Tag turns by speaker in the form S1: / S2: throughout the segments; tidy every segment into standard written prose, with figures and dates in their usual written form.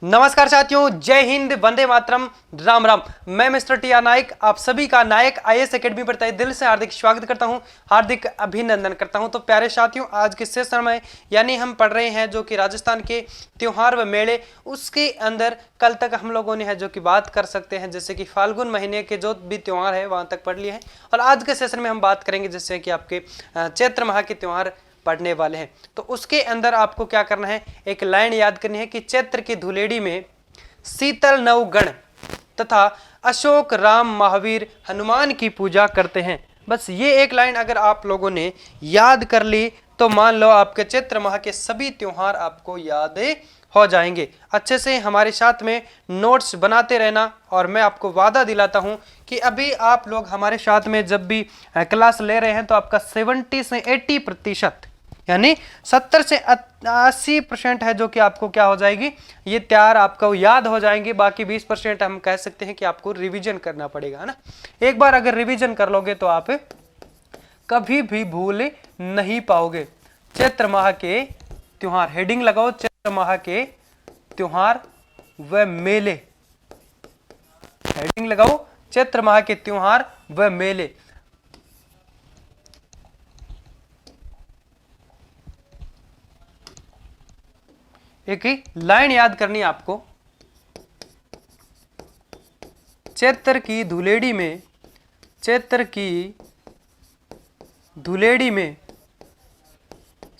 S1: नमस्कार साथियों, जय हिंद, वंदे मातरम, राम राम। मैं मिस्टर टी आर नायक आप सभी का नायक आईएएस एकेडमी पर तहे दिल से हार्दिक स्वागत करता हूं, हार्दिक अभिनंदन करता हूं। तो प्यारे साथियों, आज के सेशन में यानी हम पढ़ रहे हैं जो कि राजस्थान के त्योहार व मेले, उसके अंदर कल तक हम लोगों ने है जो कि बात कर सकते हैं जैसे कि फाल्गुन महीने के जो भी त्योहार है वहां तक पढ़ लिए हैं। और आज के सेशन में हम बात करेंगे जैसे कि आपके चैत्र माह के त्योहार पढ़ने वाले हैं। तो उसके अंदर आपको क्या करना है, एक लाइन याद करनी है कि चैत्र की धुलेड़ी में शीतल नवगण तथा अशोक राम महावीर हनुमान की पूजा करते हैं। बस ये एक लाइन अगर आप लोगों ने याद कर ली तो मान लो आपके चैत्र माह के सभी त्योहार आपको याद हो जाएंगे। अच्छे से हमारे साथ में नोट्स बनाते रहना, और मैं आपको वादा दिलाता हूं कि अभी आप लोग हमारे साथ में जब भी क्लास ले रहे हैं तो आपका 70 से 80% यानी 70 से 80% है जो कि आपको क्या हो जाएगी, ये तैयार आपको याद हो जाएंगे। बाकी 20% हम कह सकते हैं कि आपको रिवीजन करना पड़ेगा, है ना। एक बार अगर रिवीजन कर लोगे तो आप कभी भी भूल नहीं पाओगे। चैत्र माह के त्योहार, हेडिंग लगाओ, चैत्र माह के त्योहार व मेले। हेडिंग लगाओ, चैत्र माह के त्योहार व मेले। एक ही लाइन याद करनी है आपको, चैत्र की धुलेड़ी में, चैत्र की धुलेड़ी में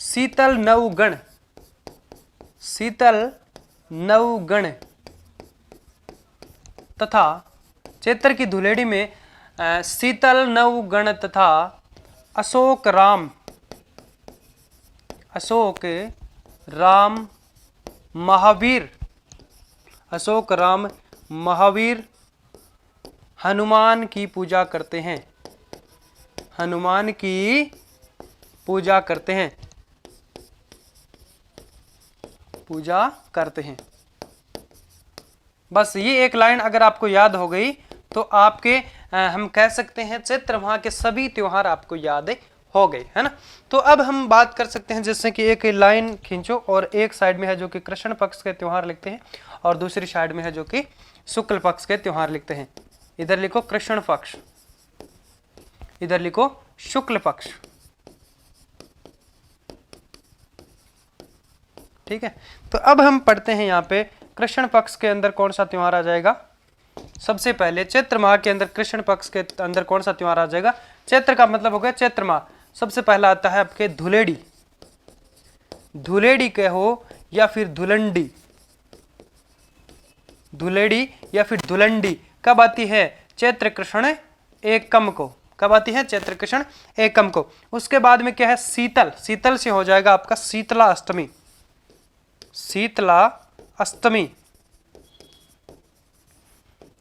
S1: शीतल नवगण, शीतल नवगण तथा चैत्र की धुलेड़ी में शीतल नवगण तथा अशोक राम महावीर, अशोक राम महावीर हनुमान की पूजा करते हैं, हनुमान की पूजा करते हैं, पूजा करते हैं। बस ये एक लाइन अगर आपको याद हो गई तो आपके हम कह सकते हैं चैत्र माह के सभी त्योहार आपको याद हो गए, है ना। तो अब हम बात कर सकते हैं जैसे कि एक लाइन खींचो और एक साइड में है जो कि कृष्ण पक्ष के त्योहार लिखते हैं और दूसरी साइड में है जो कि शुक्ल पक्ष के त्योहार लिखते हैं। इधर लिखो कृष्ण पक्ष, इधर लिखो शुक्ल पक्ष, ठीक है। तो अब हम पढ़ते हैं यहाँ पे कृष्ण पक्ष के अंदर कौन सा त्योहार आ जाएगा। सबसे पहले चैत्र माह के अंदर कृष्ण पक्ष के अंदर कौन सा त्योहार आ जाएगा। चैत्र का मतलब हो गया चैत्र माह। सबसे पहला आता है आपके धुलेड़ी, धुलेड़ी कहो या फिर धुलंडी, धुलेड़ी या फिर धुलंडी कब आती है, चैत्र कृष्ण एकम को। कब आती है, चैत्र कृष्ण एकम को। उसके बाद में क्या है, शीतल, शीतल से हो जाएगा आपका शीतला अष्टमी, शीतला अष्टमी।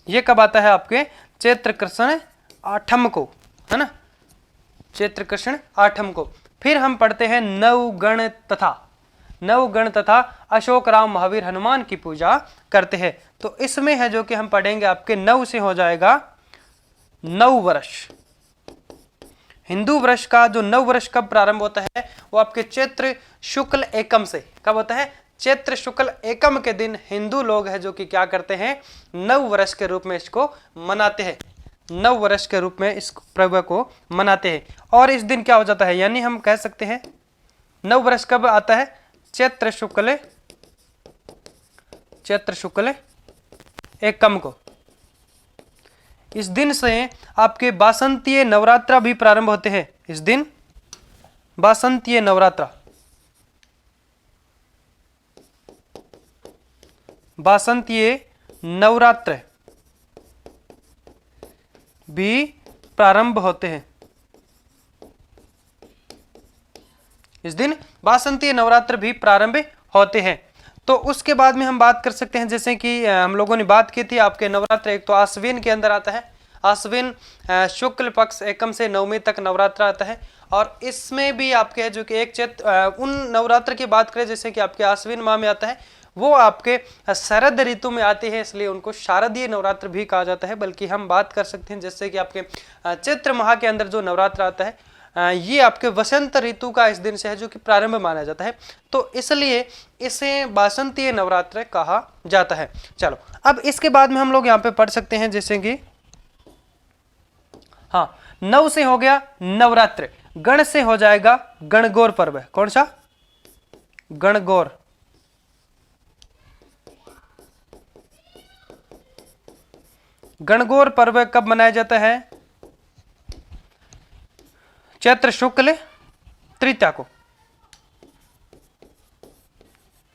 S1: ये कब आता है आपके, चैत्र कृष्ण आठम को, है ना, चैत्र कृष्ण आठम को। फिर हम पढ़ते हैं नवगण तथा, नवगण तथा अशोक राम महावीर हनुमान की पूजा करते हैं। तो इसमें है जो कि हम पढ़ेंगे आपके नव से हो जाएगा नव वर्ष। हिंदू वर्ष का जो नव वर्ष कब प्रारंभ होता है वो आपके चैत्र शुक्ल एकम से। कब होता है, चैत्र शुक्ल एकम के दिन हिंदू लोग है जो कि क्या करते हैं, नव वर्ष के रूप में इसको मनाते हैं, नव वर्ष के रूप में इस पर्व को मनाते हैं। और इस दिन क्या हो जाता है, यानी हम कह सकते हैं नव वर्ष कब आता है, चैत्र शुक्ल एकम को। इस दिन से आपके बासंतीय नवरात्रा भी प्रारंभ होते हैं। इस दिन बासंतीय नवरात्रा, बासंतीय नवरात्र भी प्रारंभ होते हैं। इस दिन बासंतीय नवरात्र भी प्रारंभ होते हैं। तो उसके बाद में हम बात कर सकते हैं जैसे कि हम लोगों ने बात की थी आपके नवरात्र, एक तो आश्विन के अंदर आता है, आश्विन शुक्ल पक्ष एकम से नवमी तक नवरात्र आता है। और इसमें भी आपके जो कि एक चैत्र उन नवरात्र की बात करें जैसे कि आपके आश्विन माह में आता है, वो आपके शरद ऋतु में आते हैं, इसलिए उनको शारदीय नवरात्र भी कहा जाता है। बल्कि हम बात कर सकते हैं जैसे कि आपके चैत्र माह के अंदर जो नवरात्र आता है ये आपके वसंत ऋतु का इस दिन से है जो कि प्रारंभ माना जाता है, तो इसलिए इसे वासंतीय नवरात्र कहा जाता है। चलो अब इसके बाद में हम लोग यहाँ पे पढ़ सकते हैं, जैसे कि हाँ, नव से हो गया नवरात्र, गण से हो जाएगा गणगौर पर्व। कौन सा? गणगौर। गणगौर पर्व कब मनाया जाता है? चैत्र शुक्ल तृतीया को,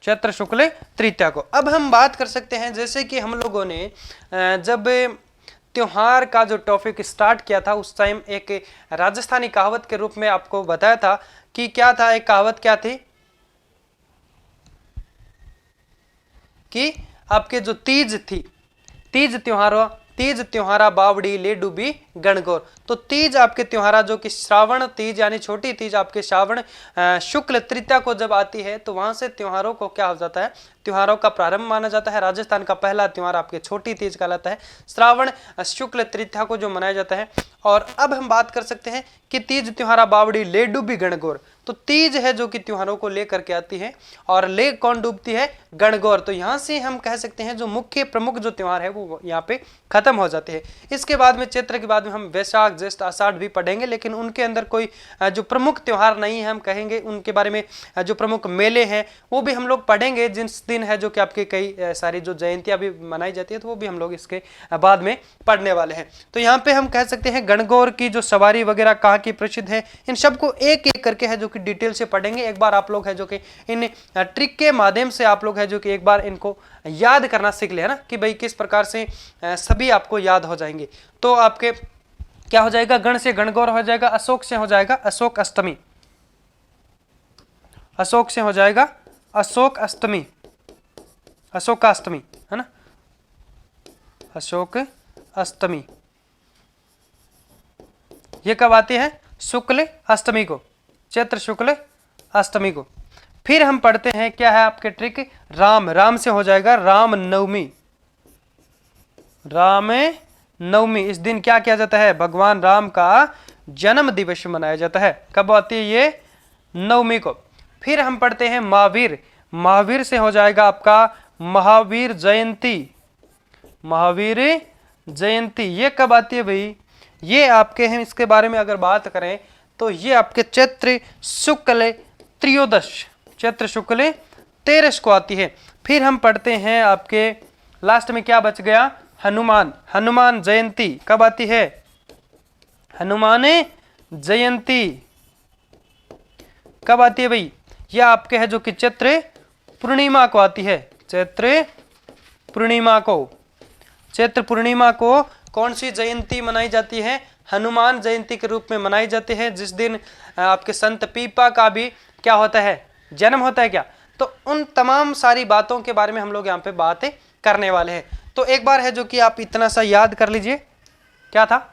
S1: चैत्र शुक्ल तृतीया को। अब हम बात कर सकते हैं, जैसे कि हम लोगों ने जब त्योहार का जो टॉपिक स्टार्ट किया था उस टाइम एक राजस्थानी कहावत के रूप में आपको बताया था कि क्या था, एक कहावत क्या थी कि आपके जो तीज थी, तीज त्योहारा बावड़ी ले डूबी गणगौर। तो तीज आपके त्योहारा जो कि श्रावण तीज यानी छोटी तीज आपके श्रावण शुक्ल तृतीया को जब आती है तो वहां से त्योहारों को क्या हो जाता है, त्योहारों का प्रारंभ माना जाता है। राजस्थान का पहला त्योहार आपके छोटी तीज कहलाता है, श्रावण शुक्ल तृतीया को जो मनाया जाता है। और अब हम बात कर सकते हैं कि तीज त्योहारा बावड़ी ले डूबी गणगौर। तो तीज है जो कि त्योहारों को लेकर के आती है और ले कौन डूबती है? गणगौर। तो यहाँ से हम कह सकते हैं जो मुख्य प्रमुख जो त्योहार है वो यहाँ पे खत्म हो जाते हैं। इसके बाद में चैत्र के बाद में हम वैशाख ज्येष्ठ आषाढ़ भी पढ़ेंगे, लेकिन उनके अंदर कोई जो प्रमुख त्योहार नहीं है, हम कहेंगे उनके बारे में जो प्रमुख मेले हैं वो भी हम लोग पढ़ेंगे, जिस दिन है जो कि आपके कई सारी जो जयंतियां भी मनाई जाती है तो वो भी हम लोग इसके बाद में पढ़ने वाले हैं। तो यहाँ पे हम कह सकते हैं गणगौर की जो सवारी वगैरह कहाँ की प्रसिद्ध है, इन सबको एक एक करके है जो कि डिटेल से पढ़ेंगे। एक बार आप लोग है जो कि इन ट्रिक के माध्यम से आप लोग है जो कि एक बार इनको याद करना सीख ले, है ना, कि भाई किस प्रकार से सभी आपको याद हो जाएंगे। तो आपके क्या हो जाएगा? गण से गणगौर हो जाएगा, अशोक से हो जाएगा अशोक अष्टमी, अशोक से हो जाएगा अशोक अष्टमी, अशोकाष्टमी, है ना, अशोक अष्टमी। ये कब आती है? शुक्ल अष्टमी को, चैत्र शुक्ल अष्टमी को। फिर हम पढ़ते हैं क्या है आपके ट्रिक, राम, राम से हो जाएगा राम नवमी, राम नवमी। इस दिन क्या किया जाता है? भगवान राम का जन्म दिवस मनाया जाता है। कब आती है ये? नवमी को। फिर हम पढ़ते हैं महावीर, महावीर से हो जाएगा आपका महावीर जयंती, महावीर जयंती। ये कब आती है भाई? ये आपके हैं, इसके बारे में अगर बात करें तो ये आपके चैत्र शुक्ल त्रयोदश, चैत्र शुक्ल 13 को आती है। फिर हम पढ़ते हैं आपके लास्ट में क्या बच गया? हनुमान, हनुमान जयंती कब आती है? हनुमान जयंती कब आती है भाई? यह आपके है जो कि चैत्र पूर्णिमा को आती है, चैत्र पूर्णिमा को। चैत्र पूर्णिमा को कौन सी जयंती मनाई जाती है? हनुमान जयंती के रूप में मनाई जाती है, जिस दिन आपके संत पीपा का भी क्या होता है? जन्म होता है क्या? तो उन तमाम सारी बातों के बारे में हम लोग यहाँ पे बातें करने वाले हैं। तो एक बार है जो कि आप इतना सा याद कर लीजिए, क्या था?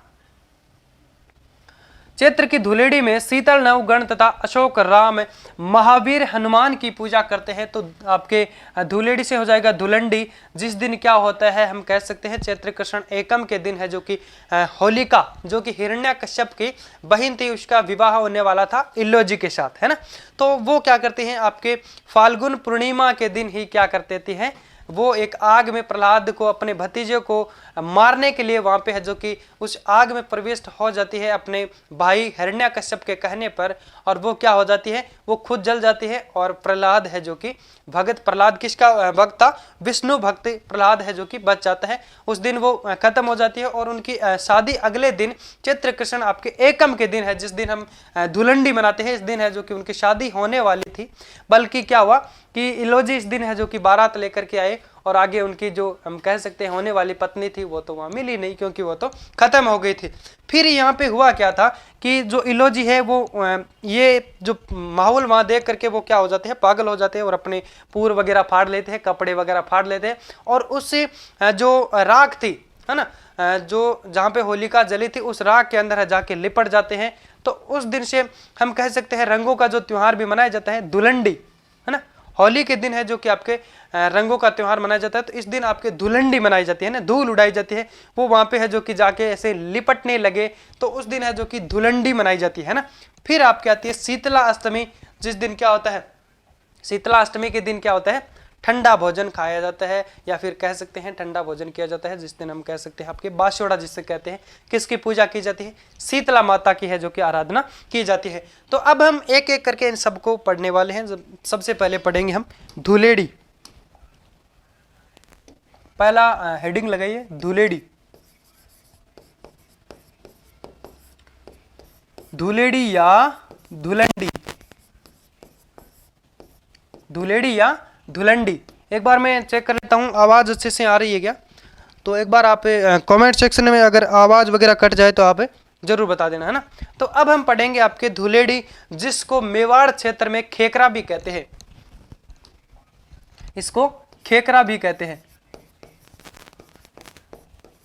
S1: चैत्र की धुलेड़ी में शीतल नवगण तथा अशोक राम महावीर हनुमान की पूजा करते हैं। तो आपके धुलेड़ी से हो जाएगा धुलंडी, जिस दिन क्या होता है हम कह सकते हैं चैत्र कृष्ण एकम के दिन है जो कि होलिका जो कि हिरण्यकश्यप की बहन थी उसका विवाह होने वाला था इल्लोजी के साथ, है ना। तो वो क्या करते हैं आपके फाल्गुन पूर्णिमा के दिन ही क्या करते हैं, वो एक आग में प्रहलाद को अपने भतीजे को मारने के लिए वहां पे है जो कि उस आग में प्रविष्ट हो जाती है अपने भाई हिरण्यकश्यप के कहने पर, और वो क्या हो जाती है? वो खुद जल जाती है। और प्रहलाद है जो कि भगत, प्रहलाद किसका भक्त था? विष्णु भक्त प्रहलाद है जो कि बच जाता है। उस दिन वो खत्म हो जाती है और उनकी शादी अगले दिन चैत्र कृष्ण आपके एकम के दिन है, जिस दिन हम धुलंडी मनाते हैं। इस दिन है जो कि उनकी शादी होने वाली थी, बल्कि क्या हुआ कि इलोजी इस दिन है जो कि बारात लेकर के आए और आगे उनकी जो हम कह सकते हैं होने वाली पत्नी थी वो तो वहां मिली नहीं, क्योंकि वो तो खत्म हो गई थी। फिर यहाँ पे हुआ क्या था कि जो इलोजी है वो ये जो माहौल वहां देख करके वो क्या हो जाते हैं, पागल हो जाते हैं और अपने पूर वगैरह फाड़ लेते हैं, कपड़े वगैरह फाड़ लेते हैं और उस जो राख थी, है ना, जो जहाँ पे होलिका जली थी उस राख के अंदर जाके लिपट जाते हैं। तो उस दिन से हम कह सकते हैं रंगों का जो त्योहार भी मनाया जाता है धुलंडी, है ना। होली के दिन है जो कि आपके रंगों का त्योहार मनाया जाता है। तो इस दिन आपके धुलंडी मनाई जाती है ना, धूल उड़ाई जाती है, वो वहां पे है जो कि जाके ऐसे लिपटने लगे, तो उस दिन है जो कि धुलंडी मनाई जाती है ना। फिर आपके आती है शीतला अष्टमी, जिस दिन क्या होता है, शीतला अष्टमी के दिन क्या होता है, ठंडा भोजन खाया जाता है, या फिर कह सकते हैं ठंडा भोजन किया जाता है, जिस दिन हम कह सकते हैं आपके बासोड़ा जिससे कहते हैं। किसकी पूजा की जाती है, शीतला माता की है जो कि आराधना की जाती है। तो अब हम एक एक करके इन सबको पढ़ने वाले हैं। सबसे पहले पढ़ेंगे हम धुलेड़ी। पहला हेडिंग लगाइए, धुलेड़ी। धुलेड़ी या धुलंडी, धुलेड़ी या धुलंडी। एक बार मैं चेक कर लेता हूँ आवाज़ अच्छे से आ रही है क्या। तो एक बार आप कमेंट सेक्शन में अगर आवाज़ वगैरह कट जाए तो आप जरूर बता देना, है ना। तो अब हम पढ़ेंगे आपके धुलेड़ी, जिसको मेवाड़ क्षेत्र में खेकरा भी कहते हैं। इसको खेकरा भी कहते हैं,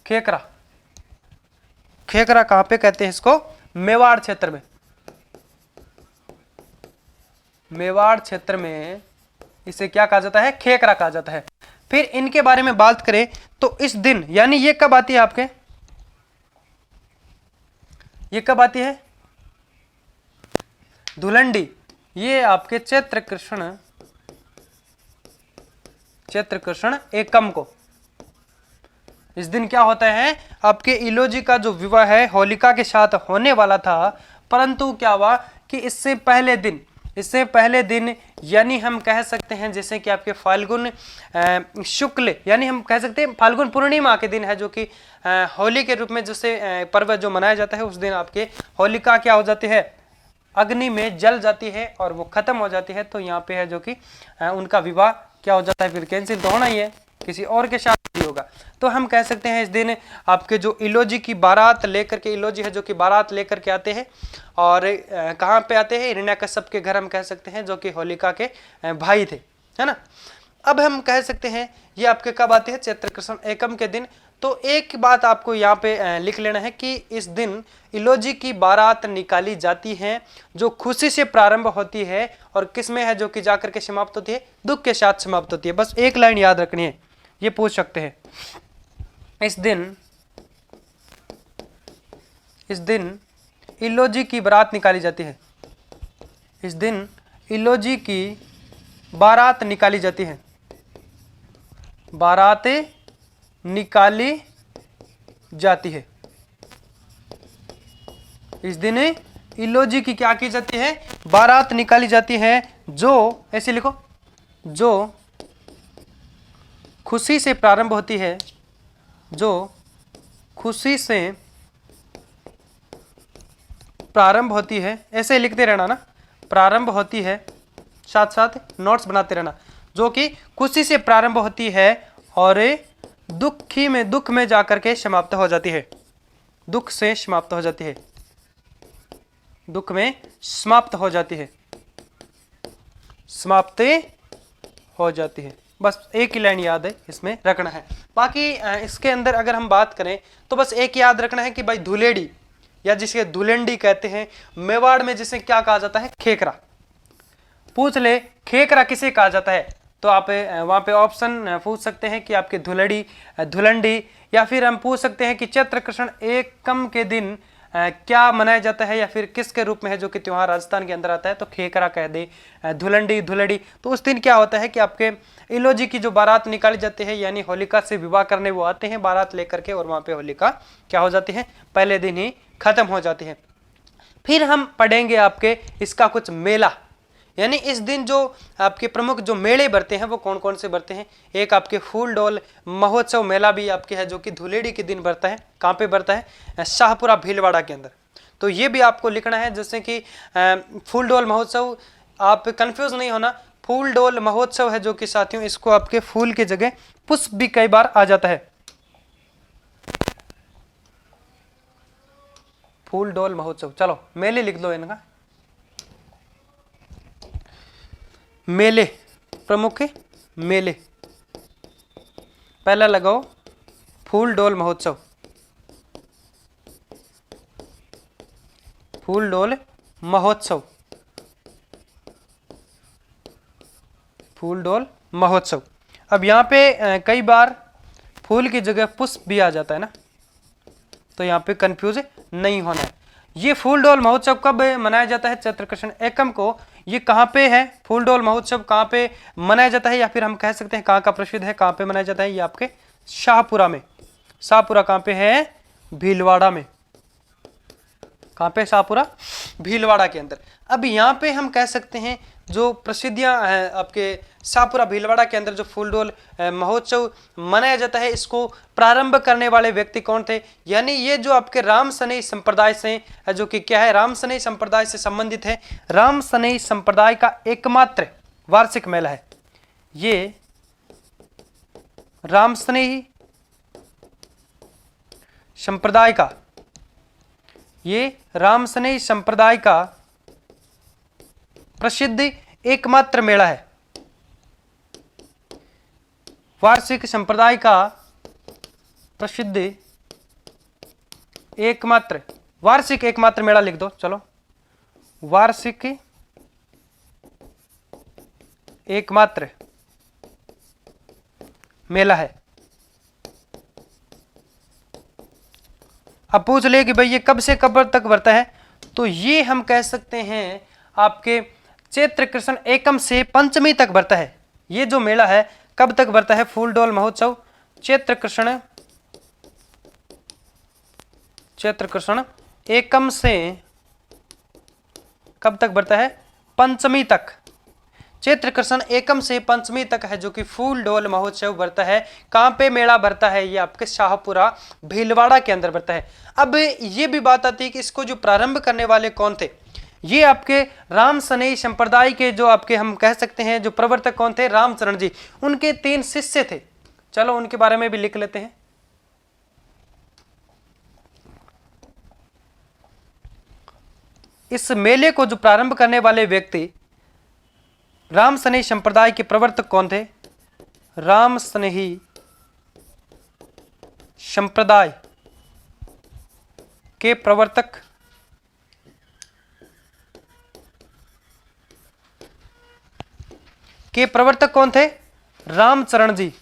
S1: खेकरा। खेकरा कहाँ पे कहते हैं इसको, मेवाड़ क्षेत्र में। मेवाड़ क्षेत्र में इसे क्या कहा जाता है, खेकरा कहा जाता है। फिर इनके बारे में बात करें तो इस दिन, यानी ये कब आती है आपके, ये कब आती है धुलंडी, ये आपके चैत्र कृष्ण एकम को। इस दिन क्या होता है, आपके इलोजी का जो विवाह है होलिका के साथ होने वाला था, परंतु क्या हुआ कि इससे पहले दिन यानी हम कह सकते हैं जैसे कि आपके फाल्गुन शुक्ल, यानी हम कह सकते हैं फाल्गुन पूर्णिमा के दिन है जो कि होली के रूप में जैसे पर्व जो मनाया जाता है, उस दिन आपके होलिका क्या हो जाती है, अग्नि में जल जाती है और वो खत्म हो जाती है। तो यहाँ पे है जो कि उनका विवाह क्या हो जाता है, फिर कैंसिल तो होना ही है, किसी और के साथ भी होगा। तो हम कह सकते हैं इस दिन आपके जो इलोजी की बारात लेकर के, इलोजी है जो कि बारात लेकर के आते हैं, और कहाँ पे आते हैं, हिरण्याकश्यप के घर हम कह सकते हैं, जो कि होलिका के भाई थे, है ना। अब हम कह सकते हैं ये आपके कब आते हैं, चैत्र कृष्ण एकम के दिन। तो एक बात आपको यहाँ पे लिख लेना है कि इस दिन इलोजी की बारात निकाली जाती है, जो खुशी से प्रारंभ होती है और किसमें है जो कि जाकर के समाप्त होती है, दुख के साथ समाप्त होती है। बस एक लाइन याद रखनी है, ये पूछ सकते हैं। इस दिन इलोजी की बारात निकाली जाती है, इस दिन इलोजी की बारात निकाली जाती है, बारातें निकाली जाती है। इस दिन इलोजी की क्या की जाती है, बारात निकाली जाती है, जो ऐसे लिखो, जो खुशी से प्रारंभ होती है, जो खुशी से प्रारंभ होती है, ऐसे लिखते रहना ना, प्रारंभ होती है, साथ साथ नोट्स बनाते रहना, जो कि खुशी से प्रारंभ होती है और दुख में जाकर के समाप्त हो जाती है, दुख से समाप्त हो जाती है, दुख में समाप्त हो जाती है, समाप्त हो जाती है। बस एक ही लाइन याद है इसमें रखना है। बाकी इसके अंदर अगर हम बात करें तो बस एक याद रखना है कि भाई धुलेड़ी या जिसे धुलेंडी कहते हैं, मेवाड़ में जिसे क्या कहा जाता है, खेकरा। पूछ ले खेकरा किसे कहा जाता है, तो आप वहां पे ऑप्शन पूछ सकते हैं कि आपके धुलेड़ी, धुलंडी, या फिर हम पूछ सकते हैं कि चैत्र कृष्ण एकम के दिन क्या मनाया जाता है, या फिर किसके रूप में है जो कि त्योहार राजस्थान के अंदर आता है, तो खेकरा कह दे, धुलंडी, धुलेड़ी। तो उस दिन क्या होता है कि आपके इलोजी की जो बारात निकाली जाती है, यानी होलिका से विवाह करने वो आते हैं बारात लेकर के, और वहां पे होलिका क्या हो जाती है, पहले दिन ही खत्म हो जाती है। फिर हम पढ़ेंगे आपके इसका कुछ मेला, यानी इस दिन जो आपके प्रमुख जो मेले बढ़ते हैं वो कौन कौन से बढ़ते हैं। एक आपके फूल डोल महोत्सव मेला भी आपके है जो कि धुलेड़ी के दिन बढ़ता है। कहाँ पे बढ़ता है, शाहपुरा भीलवाड़ा के अंदर। तो ये भी आपको लिखना है, जैसे कि फूल डोल महोत्सव, आप कंफ्यूज नहीं होना, फूल डोल महोत्सव है जो कि साथियों, इसको आपके फूल की जगह पुष्प भी कई बार आ जाता है। फूल डोल महोत्सव, चलो मेले लिख दो इनका, मेले, प्रमुख मेले। पहला लगाओ फूल डोल महोत्सव, फूल डोल महोत्सव, फूल डोल महोत्सव। अब यहाँ पे कई बार फूल की जगह पुष्प भी आ जाता है ना, तो यहाँ पे कंफ्यूज नहीं होना है। ये फूल डोल महोत्सव कब मनाया जाता है? चैत्र कृष्ण एकम को। ये कहाँ पे है? फूल डोल महोत्सव कहाँ पे मनाया जाता है, या फिर हम कह सकते हैं कहाँ का प्रसिद्ध है, कहाँ पे मनाया जाता है? ये आपके शाहपुरा में। शाहपुरा कहाँ पे है? भीलवाड़ा में। कहाँ पे? शाहपुरा, भीलवाड़ा के अंदर। अब यहाँ पे हम कह सकते हैं जो प्रसिद्धियां हैं आपके शाहपुरा भीलवाड़ा के अंदर जो फूल डोल महोत्सव मनाया जाता है, इसको प्रारंभ करने वाले व्यक्ति कौन थे? यानी ये जो आपके राम सनई संप्रदाय से, जो कि क्या है, राम सनई संप्रदाय से संबंधित है। राम सनई संप्रदाय का एकमात्र वार्षिक मेला है ये। राम सनई संप्रदाय का, ये राम सनई संप्रदाय का प्रसिद्ध एकमात्र मेला है। वार्षिक संप्रदाय का प्रसिद्ध एकमात्र, वार्षिक एकमात्र मेला लिख दो, चलो, वार्षिक एकमात्र मेला है। अब पूछ ले कि भाई ये कब से कब तक बढ़ता है, तो ये हम कह सकते हैं आपके चैत्र कृष्ण एकम से पंचमी तक बढ़ता है। ये जो मेला है कब तक बढ़ता है? फूल डोल महोत्सव चैत्र कृष्ण एकम से कब तक बढ़ता है? पंचमी तक। चैत्र कृष्ण एकम से पंचमी तक है जो कि फूल डोल महोत्सव बढ़ता है। कहाँ पे मेला बढ़ता है? ये आपके शाहपुरा भीलवाड़ा के अंदर बढ़ता है। अब ये भी बात आती है कि इसको जो प्रारंभ करने वाले कौन थे? ये आपके राम सनई संप्रदाय के जो आपके हम कह सकते हैं जो प्रवर्तक कौन थे? रामचरण जी। उनके 3 शिष्य थे। चलो उनके बारे में भी लिख लेते हैं। इस मेले को जो प्रारंभ करने वाले व्यक्ति राम सनई संप्रदाय के प्रवर्तक कौन थे? राम सनई संप्रदाय के प्रवर्तक कौन थे? रामचरण जी।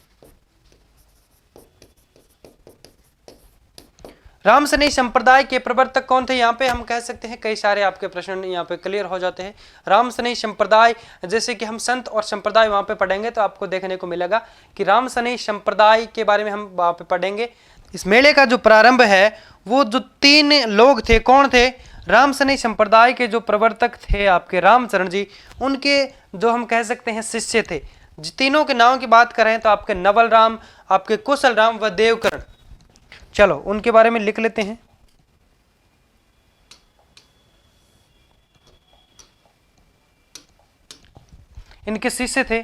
S1: राम सनई संप्रदाय के प्रवर्तक कौन थे? यहाँ पे हम कह सकते हैं कई सारे आपके प्रश्न यहाँ पे क्लियर हो जाते हैं। राम सनई संप्रदाय, जैसे कि हम संत और संप्रदाय वहाँ पे पढ़ेंगे तो आपको देखने को मिलेगा कि राम सनई संप्रदाय के बारे में हम वहाँ पे पढ़ेंगे। इस मेले का जो प्रारंभ है वो जो 3 लोग थे, कौन थे? राम सनई संप्रदाय के जो प्रवर्तक थे आपके रामचरण जी, उनके जो हम कह सकते हैं शिष्य थे। तीनों के नाम की बात करें तो आपके नवल राम, आपके कुशल राम व देवकरण। चलो उनके बारे में लिख लेते हैं। इनके शिष्य थे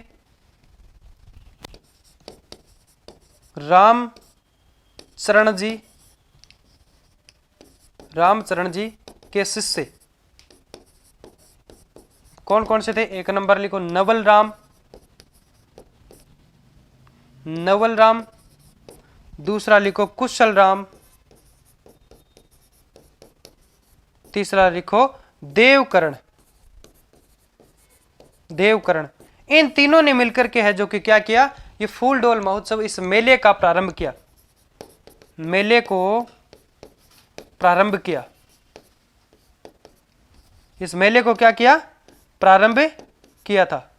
S1: रामचरण जी के शिष्य कौन कौन से थे? 1 नंबर लिखो नवल राम, दूसरा लिखो कुशल राम, तीसरा लिखो देवकरण। इन तीनों ने मिलकर के है जो कि क्या किया? ये फूल डोल महोत्सव, इस मेले का प्रारंभ किया। मेले को प्रारंभ किया। इस मेले को क्या किया? प्रारंभ किया था।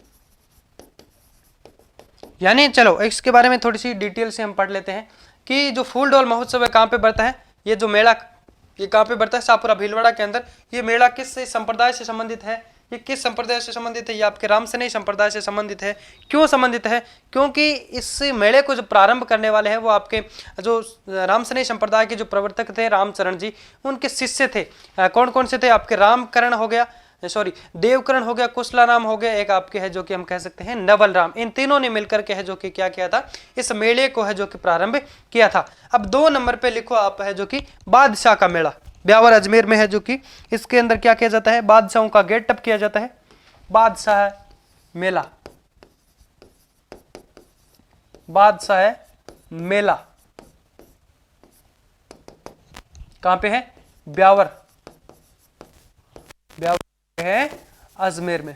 S1: यानी चलो इसके बारे में थोड़ी सी डिटेल से हम पढ़ लेते हैं कि जो फूल डोल महोत्सव है कहाँ पे बढ़ता है? ये जो मेला ये कहाँ पे बढ़ता है? शाहपुरा भीलवाड़ा के अंदर। ये मेला किस संप्रदाय से संबंधित है? ये किस संप्रदाय से संबंधित है? ये आपके राम सनई संप्रदाय से संबंधित है। क्यों संबंधित है? क्योंकि इस मेले को जो प्रारंभ करने वाले हैं वो आपके जो राम सनई संप्रदाय के जो प्रवर्तक थे रामचरण जी, उनके शिष्य थे। कौन कौन से थे? आपके रामकरण हो गया, सॉरी देवकरण हो गया, कुशलाराम हो गया, एक आपके है जो कि हम कह सकते हैं नवल राम। इन तीनों ने मिलकर के है जो कि क्या किया था? इस मेले को है जो कि प्रारंभ किया था। अब 2 नंबर पे लिखो आप है जो कि बादशाह का मेला, ब्यावर अजमेर में है जो कि इसके अंदर क्या किया जाता है? बादशाहों का गेटअप किया जाता है। बादशाह मेला, बादशाह मेला कहां पे है? ब्यावर है अजमेर में।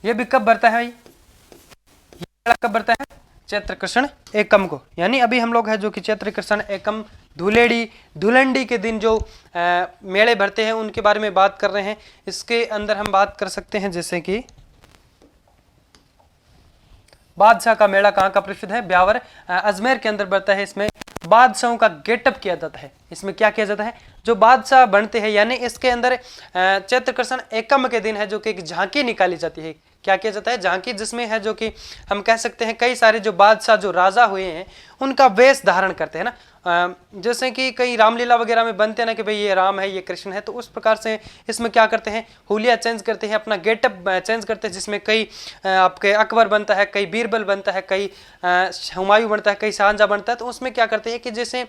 S1: ये भी कब बढ़ता है भाई, ये मेला कब बढ़ता है, चैत्र कृष्ण एकम को। यानी अभी हम लोग है जो कि चैत्र कृष्ण एकम धुलेड़ी धुलंडी के दिन जो मेले भरते हैं उनके बारे में बात कर रहे हैं। इसके अंदर हम बात कर सकते हैं जैसे कि बादशाह का मेला कहाँ का प्रसिद्ध है, ब्यावर अजमेर के अंदर बढ़ता है। इसमें बादशाहों का गेटअप किया जाता है। इसमें क्या किया जाता है, जो बादशाह बनते हैं, यानी इसके अंदर चैत्र कृष्ण एकम के दिन है जो कि एक झांकी निकाली जाती है। क्या किया जाता है, झांकी, जिसमें है जो कि हम कह सकते हैं कई सारे जो बादशाह जो राजा हुए हैं उनका वेश धारण करते हैं ना। जैसे कि कई रामलीला वगैरह में बनते हैं ना कि भाई ये राम है ये कृष्ण है, तो उस प्रकार से इसमें क्या करते हैं, हुलिया चेंज करते हैं, अपना गेटअप चेंज करते हैं, जिसमें कई आपके अकबर बनता है, कई बीरबल बनता है, कई हुमायूं बनता है, कई शाहजहां बनता है। तो उसमें क्या करते हैं कि जैसे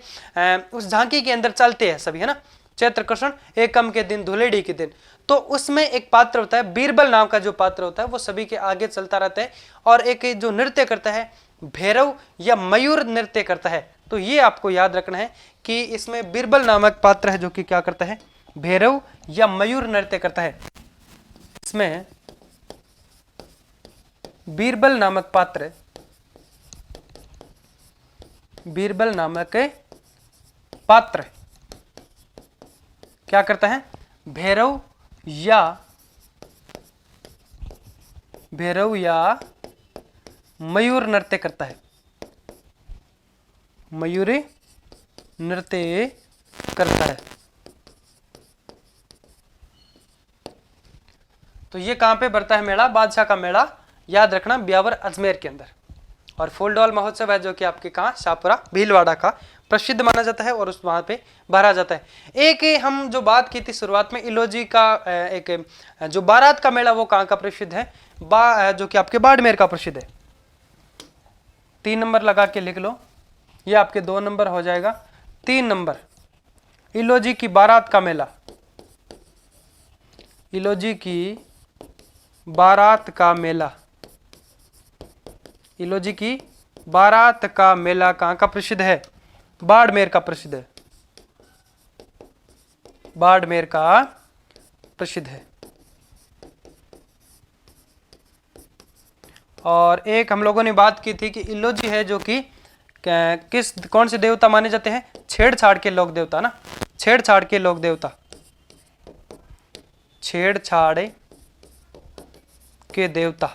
S1: उस झांकी के अंदर चलते हैं सभी, है ना, चैत्र कृष्ण एकम के दिन, धुलेड़ी के दिन। तो उसमें एक पात्र होता है, बीरबल नाम का जो पात्र होता है वो सभी के आगे चलता रहता है और एक जो नृत्य करता है भैरव या मयूर नृत्य करता है। तो ये आपको याद रखना है कि इसमें बीरबल नामक पात्र है जो कि क्या करता है, भैरव या मयूर नृत्य करता है। इसमें बीरबल नामक पात्र, बीरबल नामक पात्र क्या करता है, भैरव या मयूर नृत्य करता है, मयूरी नृत्य करता है। तो ये कहां पे बढ़ता है मेला, बादशाह का मेला, याद रखना, ब्यावर अजमेर के अंदर। और फूलडॉल महोत्सव है जो कि आपके कहाँ, शाहपुरा भीलवाड़ा का प्रसिद्ध माना जाता है और उस वहां पे भरा जाता है। एक हम जो बात की थी शुरुआत में, इलोजी का एक जो बारात का मेला वो कहाँ का प्रसिद्ध है, जो कि आपके बाड़मेर का प्रसिद्ध है। 3 नंबर लगा के लिख लो, ये आपके 2 नंबर हो जाएगा। 3 नंबर, इलोजी की बारात का मेला, इलोजी की बारात का मेला, इलोजी की बारात का मेला कहाँ का प्रसिद्ध है, बाड़मेर का प्रसिद्ध है, बाड़मेर का प्रसिद्ध है। और एक हम लोगों ने बात की थी कि इलोजी है जो कि कौन से देवता माने जाते हैं, छेड़छाड़ के लोक देवता ना, छेड़छाड़ के लोक देवता, छेड़छाड़ के देवता,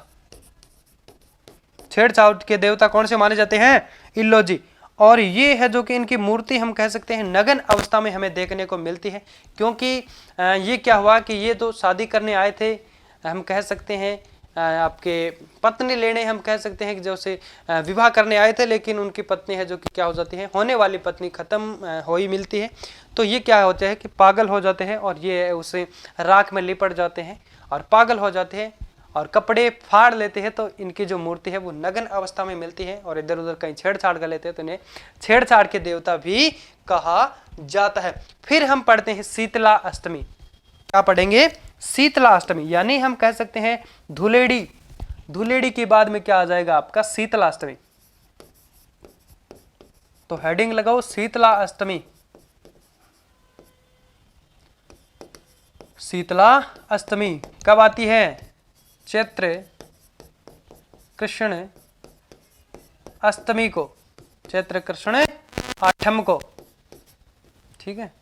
S1: छेड़छाड़ के देवता कौन से माने जाते हैं, इल्लोजी। और ये है जो कि इनकी मूर्ति हम कह सकते हैं नग्न अवस्था में हमें देखने को मिलती है, क्योंकि ये क्या हुआ कि ये तो शादी करने आए थे, हम कह सकते हैं आपके पत्नी लेने, हम कह सकते हैं कि जो से विवाह करने आए थे, लेकिन उनकी पत्नी है जो कि क्या हो जाती है, होने वाली पत्नी खत्म हो ही मिलती है। तो ये क्या होता है कि पागल हो जाते हैं और ये उसे राख में लिपट जाते हैं और पागल हो जाते हैं और कपड़े फाड़ लेते हैं। तो इनकी जो मूर्ति है वो नग्न अवस्था में मिलती है और इधर उधर कहीं छेड़छाड़ कर लेते हैं, तो इन्हें छेड़छाड़ के देवता भी कहा जाता है। फिर हम पढ़ते हैं शीतला अष्टमी, क्या पढ़ेंगे, शीतला अष्टमी, यानी हम कह सकते हैं धुलेड़ी, धुलेड़ी के बाद में क्या आ जाएगा आपका शीतला अष्टमी। तो हेडिंग लगाओ शीतला अष्टमी, शीतला अष्टमी कब आती है, चैत्र कृष्ण अष्टमी को, चैत्र कृष्ण आठम को, ठीक है।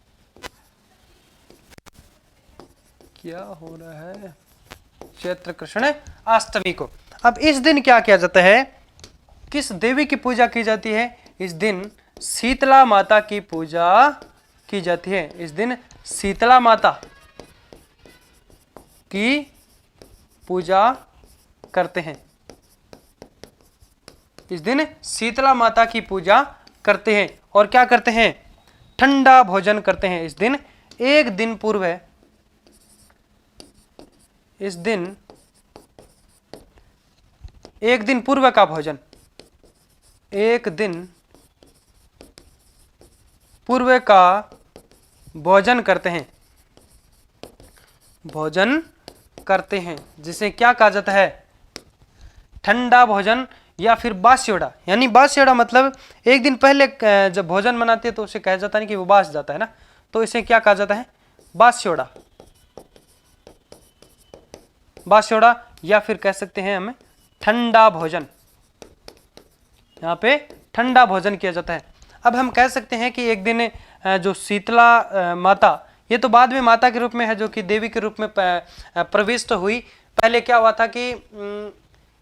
S1: क्या हो रहा है, चैत्र कृष्ण अष्टमी को। अब इस दिन क्या किया जाता है, किस देवी की पूजा की जाती है, इस दिन शीतला माता की पूजा की जाती है। इस दिन शीतला माता की पूजा करते हैं, इस दिन शीतला माता की पूजा करते हैं। और क्या करते हैं, ठंडा भोजन करते हैं। इस दिन एक दिन पूर्व है, इस दिन एक दिन पूर्व का भोजन, एक दिन पूर्व का भोजन करते हैं, भोजन करते हैं, जिसे क्या कहा जाता है, ठंडा भोजन या फिर बास्योड़ा। यानी बास्योड़ा मतलब एक दिन पहले जब भोजन बनाते हैं तो उसे कहा जाता है कि वो बास जाता है ना, तो इसे क्या कहा जाता है, बास्योड़ा, बास्योड़ा या फिर कह सकते हैं हमें ठंडा भोजन। यहाँ पे ठंडा भोजन किया जाता है। अब हम कह सकते हैं कि एक दिन जो शीतला माता, ये तो बाद में माता के रूप में है, जो कि देवी के रूप में प्रविष्ट हुई। पहले क्या हुआ था कि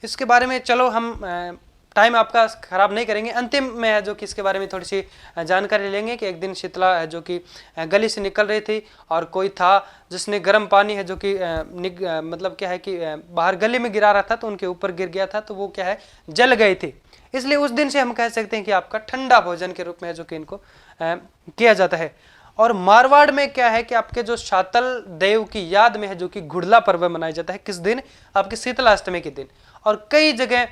S1: इसके बारे में चलो हम टाइम आपका खराब नहीं करेंगे, अंतिम में है जो कि इसके बारे में थोड़ी सी जानकारी लेंगे कि एक दिन शीतला है जो कि गली से निकल रही थी और कोई था जिसने गर्म पानी है जो कि मतलब क्या है कि बाहर गली में गिरा रहा था, तो उनके ऊपर गिर गया था, तो वो क्या है जल गए थे। इसलिए उस दिन से हम कह सकते हैं कि आपका ठंडा भोजन के रूप में है जो कि इनको किया जाता है। और मारवाड़ में क्या है कि आपके जो शातल देव की याद में है जो कि घुड़ला पर्व मनाया जाता है। किस दिन? आपके शीतला अष्टमी के दिन। और कई जगह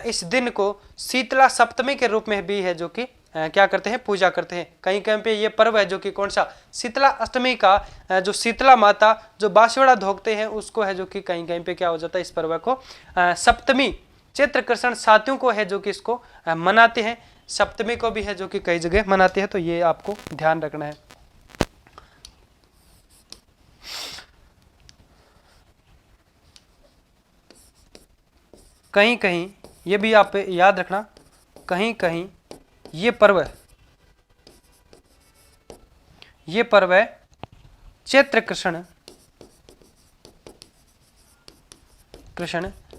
S1: इस दिन को शीतला सप्तमी के रूप में भी है जो कि क्या करते हैं, पूजा करते हैं। कहीं कहीं पे ये पर्व है जो कि कौन सा, शीतला अष्टमी का, जो शीतला माता जो बांसुड़ा धोखते हैं उसको है जो कि कहीं कहीं पे क्या हो जाता है, इस पर्व को सप्तमी चैत्र कृष्ण साथियों को है जो कि इसको मनाते हैं। सप्तमी को भी है जो कि कई जगह मनाते हैं, तो ये आपको ध्यान रखना है। कहीं कहीं ये भी आप याद रखना, कहीं कहीं ये पर्व है चैत्र कृष्ण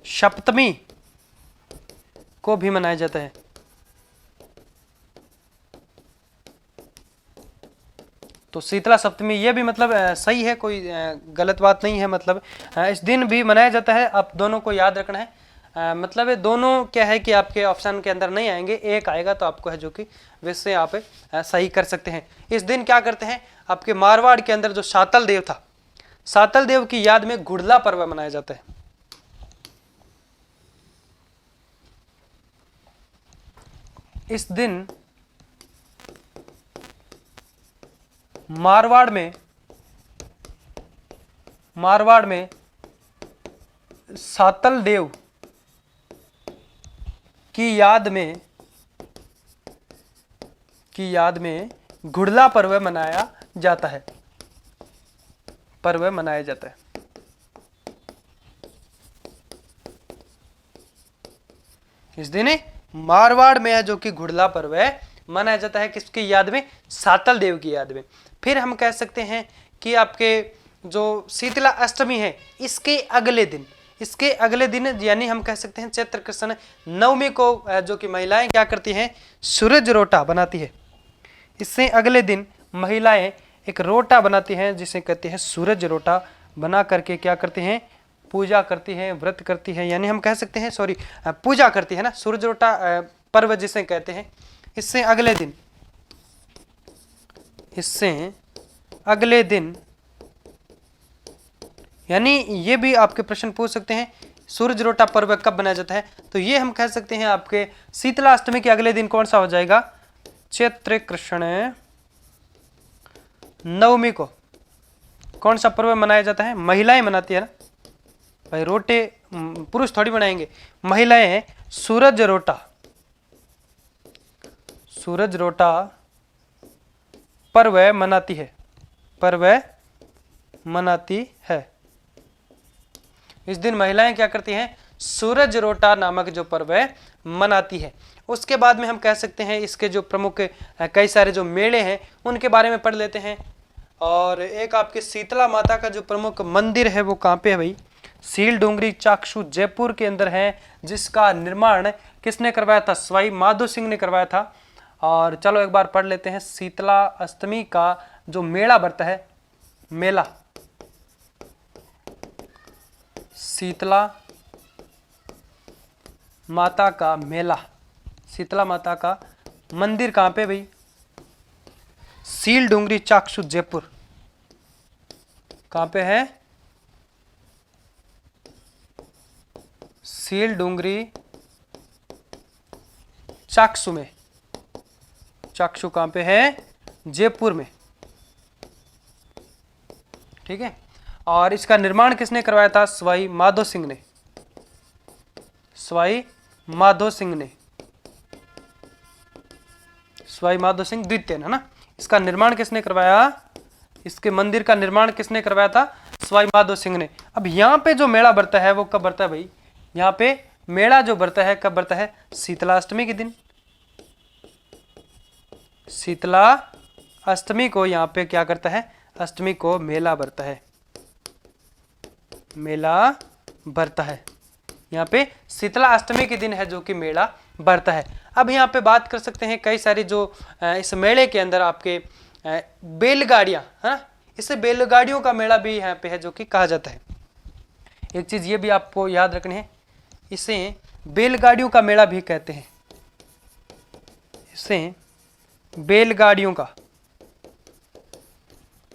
S1: सप्तमी को भी मनाया जाता है। तो शीतला सप्तमी ये भी मतलब सही है, कोई गलत बात नहीं है। मतलब इस दिन भी मनाया जाता है। आप दोनों को याद रखना है। मतलब ये दोनों क्या है कि आपके ऑप्शन के अंदर नहीं आएंगे, एक आएगा तो आपको है जो कि वैसे आप सही कर सकते हैं। इस दिन क्या करते हैं, आपके मारवाड़ के अंदर जो शातल देव था, शातल देव की याद में घुड़ला पर्व मनाया जाता है। इस दिन मारवाड़ में शातल देव की याद में घुड़ला पर्व मनाया जाता है। इस दिन मारवाड़ में है जो कि घुड़ला पर्व है मनाया जाता है। किसकी याद में? शातल देव की याद में। फिर हम कह सकते हैं कि आपके जो शीतला अष्टमी है इसके अगले दिन यानी हम कह सकते हैं चैत्र कृष्ण नवमी को जो कि महिलाएं क्या करती हैं, सूरज रोटा बनाती है। इससे अगले दिन महिलाएं एक रोटा बनाती हैं जिसे कहते हैं सूरज रोटा। बना करके क्या करते हैं, पूजा करती हैं, व्रत करती है, यानी हम कह सकते हैं पूजा करती है ना, सूरज रोटा पर्व जिसे कहते हैं। इससे अगले दिन यानी ये भी आपके प्रश्न पूछ सकते हैं सूरज रोटा पर्व कब बनाया जाता है, तो ये हम कह सकते हैं आपके शीतला अष्टमी के अगले दिन कौन सा हो जाएगा, चैत्र कृष्ण नवमी को कौन सा पर्व मनाया जाता है, महिलाएं मनाती है ना भाई, रोटे पुरुष थोड़ी बनाएंगे, महिलाएं सूरज रोटा पर्व मनाती है। इस दिन महिलाएं क्या करती हैं, सूरज रोटा नामक जो पर्व है मनाती है। उसके बाद में हम कह सकते हैं इसके जो प्रमुख कई सारे जो मेले हैं उनके बारे में पढ़ लेते हैं। और एक आपके शीतला माता का जो प्रमुख मंदिर है वो कहाँ पे है भाई, सील डूंगरी चाक्षु जयपुर के अंदर है, जिसका निर्माण किसने करवाया था, सवाई माधो सिंह ने करवाया था। और चलो एक बार पढ़ लेते हैं, शीतला अष्टमी का जो मेला बढ़ता है, मेला शीतला माता का मेला, शीतला माता का मंदिर कहाँ पे भाई, सील डूंगरी चाक्षु जयपुर। कहाँ पे है, सील डूंगरी चाक्षु में, चाक्षु कहाँ पे है, जयपुर में, ठीक है। और इसका निर्माण किसने करवाया था, सवाई माधो सिंह ने, सवाई माधो सिंह द्वितीय है ना। इसका निर्माण किसने करवाया, इसके मंदिर का निर्माण किसने करवाया था? सवाई माधो सिंह ने। अब यहाँ पे जो मेला बरता है वो कब बरता है भाई? यहाँ पे मेला जो बरता है कब बरता है? शीतला अष्टमी के दिन। शीतला अष्टमी को यहाँ पे क्या करता है? अष्टमी को मेला बरता है, मेला बरता है। यहाँ पे शीतला अष्टमी के दिन है जो कि मेला बरता है। अब यहाँ पे बात कर सकते हैं कई सारी जो इस मेले के अंदर आपके बैलगाड़ियाँ है ना, इसे बैलगाड़ियों का मेला भी यहाँ पे है जो कि कहा जाता है। एक चीज ये भी आपको याद रखनी है, इसे बैलगाड़ियों का मेला भी कहते हैं। इसे बैलगाड़ियों का,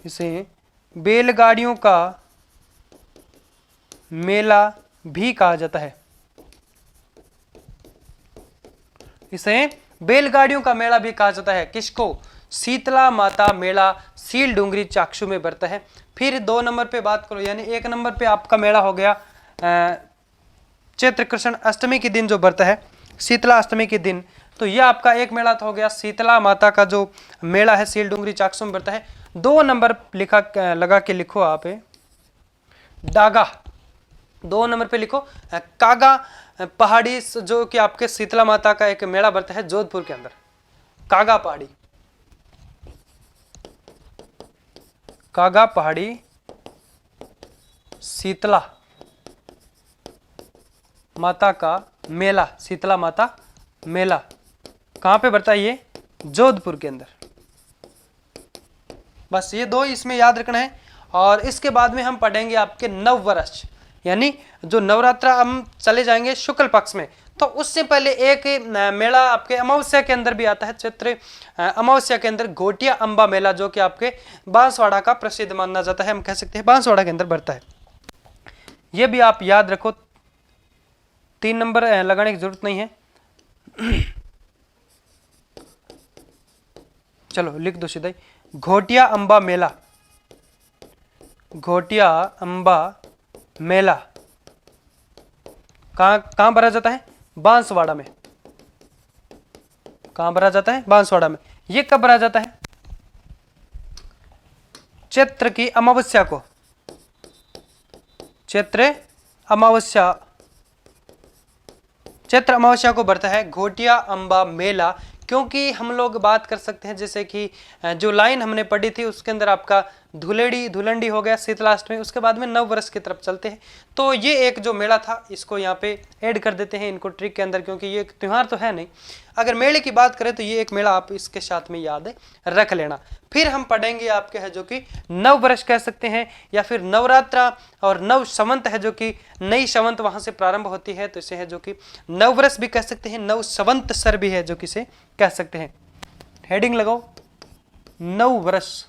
S1: इसे बैलगाड़ियों का मेला भी कहा जाता है। इसे बैलगाड़ियों का मेला भी कहा जाता है। किसको? शीतला माता मेला सील डूंगरी चाक्षु में बरता है। फिर 2 नंबर पे बात करो, यानी 1 नंबर पे आपका मेला हो गया चैत्र कृष्ण अष्टमी के दिन जो बरता है, शीतला अष्टमी के दिन। तो यह आपका एक मेला तो हो गया, शीतला माता का जो मेला है सील डूंगरी चाक्षु में बरता है। 2 नंबर लिखा लगा के लिखो आप डागा। 2 नंबर पे लिखो कागा पहाड़ी, जो कि आपके शीतला माता का एक मेला बरता है जोधपुर के अंदर। कागा पहाड़ी, कागा पहाड़ी शीतला माता का मेला, शीतला माता मेला कहाँ पे बरता है? ये जोधपुर के अंदर। बस ये 2 इसमें याद रखना है। और इसके बाद में हम पढ़ेंगे आपके नववर्ष, यानी जो नवरात्रा हम चले जाएंगे शुक्ल पक्ष में। तो उससे पहले एक मेला आपके अमावस्या के अंदर भी आता है, चैत्र अमावस्या के अंदर घोटिया अंबा मेला, जो कि आपके बांसवाड़ा का प्रसिद्ध माना जाता है, हम कह सकते हैं बांसवाड़ा के अंदर बढ़ता है। यह भी आप याद रखो, 3 नंबर लगाने की जरूरत नहीं है। चलो लिख दो सीधा ही, घोटिया अंबा मेला, घोटिया अंबा मेला कहां भरा जाता है? बांसवाड़ा में। कहां भरा जाता है? बांसवाड़ा में। ये कब भरा जाता है? चैत्र की अमावस्या को, चैत्र अमावस्या, चैत्र अमावस्या को बढ़ता है घोटिया अंबा मेला। क्योंकि हम लोग बात कर सकते हैं जैसे कि जो लाइन हमने पढ़ी थी उसके अंदर आपका धुलेड़ी धुलंडी हो गया शीतलाष्टमी, उसके बाद में नव वर्ष की तरफ चलते हैं। तो ये एक जो मेला था इसको यहाँ पे ऐड कर देते हैं इनको ट्रिक के अंदर, क्योंकि ये एक त्यौहार तो है नहीं। अगर मेले की बात करें तो ये एक मेला आप इसके साथ में याद रख लेना। फिर हम पढ़ेंगे आपके है जो कि नव वर्ष कह सकते हैं, या फिर नवरात्रा और नव संवंत है जो कि नई संवंत वहां से प्रारंभ होती है, तो इसे है जो कि नव वर्ष भी कह सकते हैं, नव संवंत सर भी है जो कि इसे कह सकते हैं। हेडिंग लगाओ नव वर्ष,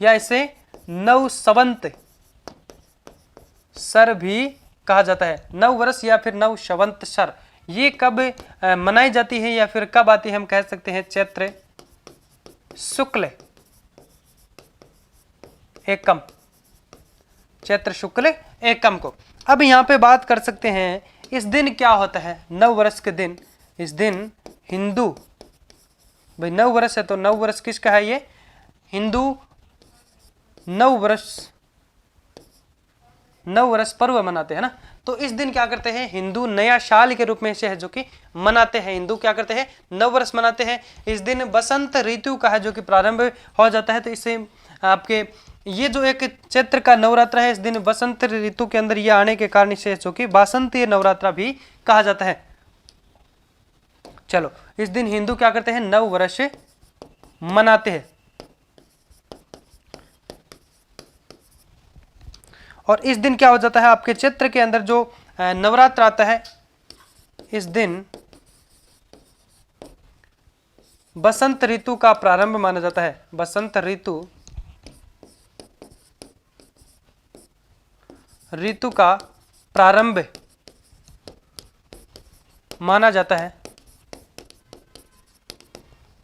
S1: या इसे नव संवंत सर भी कहा जाता है। नव वर्ष या फिर नव संवंत सर ये कब मनाई जाती है या फिर कब आती है? हम कह सकते हैं चैत्र शुक्ल एकम, चैत्र शुक्ल एकम को। अब यहां पे बात कर सकते हैं इस दिन क्या होता है? नव वर्ष के दिन, इस दिन हिंदू, भाई नव वर्ष है तो नव वर्ष किसका है? ये हिंदू नव वर्ष पर्व मनाते हैं ना। तो इस दिन क्या करते हैं? हिंदू नया साल के रूप में इसे है जो कि मनाते हैं। हिंदू क्या करते हैं? नव वर्ष मनाते हैं। इस दिन बसंत ऋतु का है जो कि प्रारंभ हो जाता है। तो इससे आपके ये जो एक चैत्र का नवरात्रा है, इस दिन बसंत ऋतु के अंदर ये आने के कारण इसे जो कि बासंतीय नवरात्रा भी कहा जाता है। चलो इस दिन हिंदू क्या करते हैं? नव वर्ष मनाते हैं। और इस दिन क्या हो जाता है? आपके चैत्र के अंदर जो नवरात्र आता है, इस दिन बसंत ऋतु का प्रारंभ माना जाता है। बसंत ऋतु का प्रारंभ माना जाता है।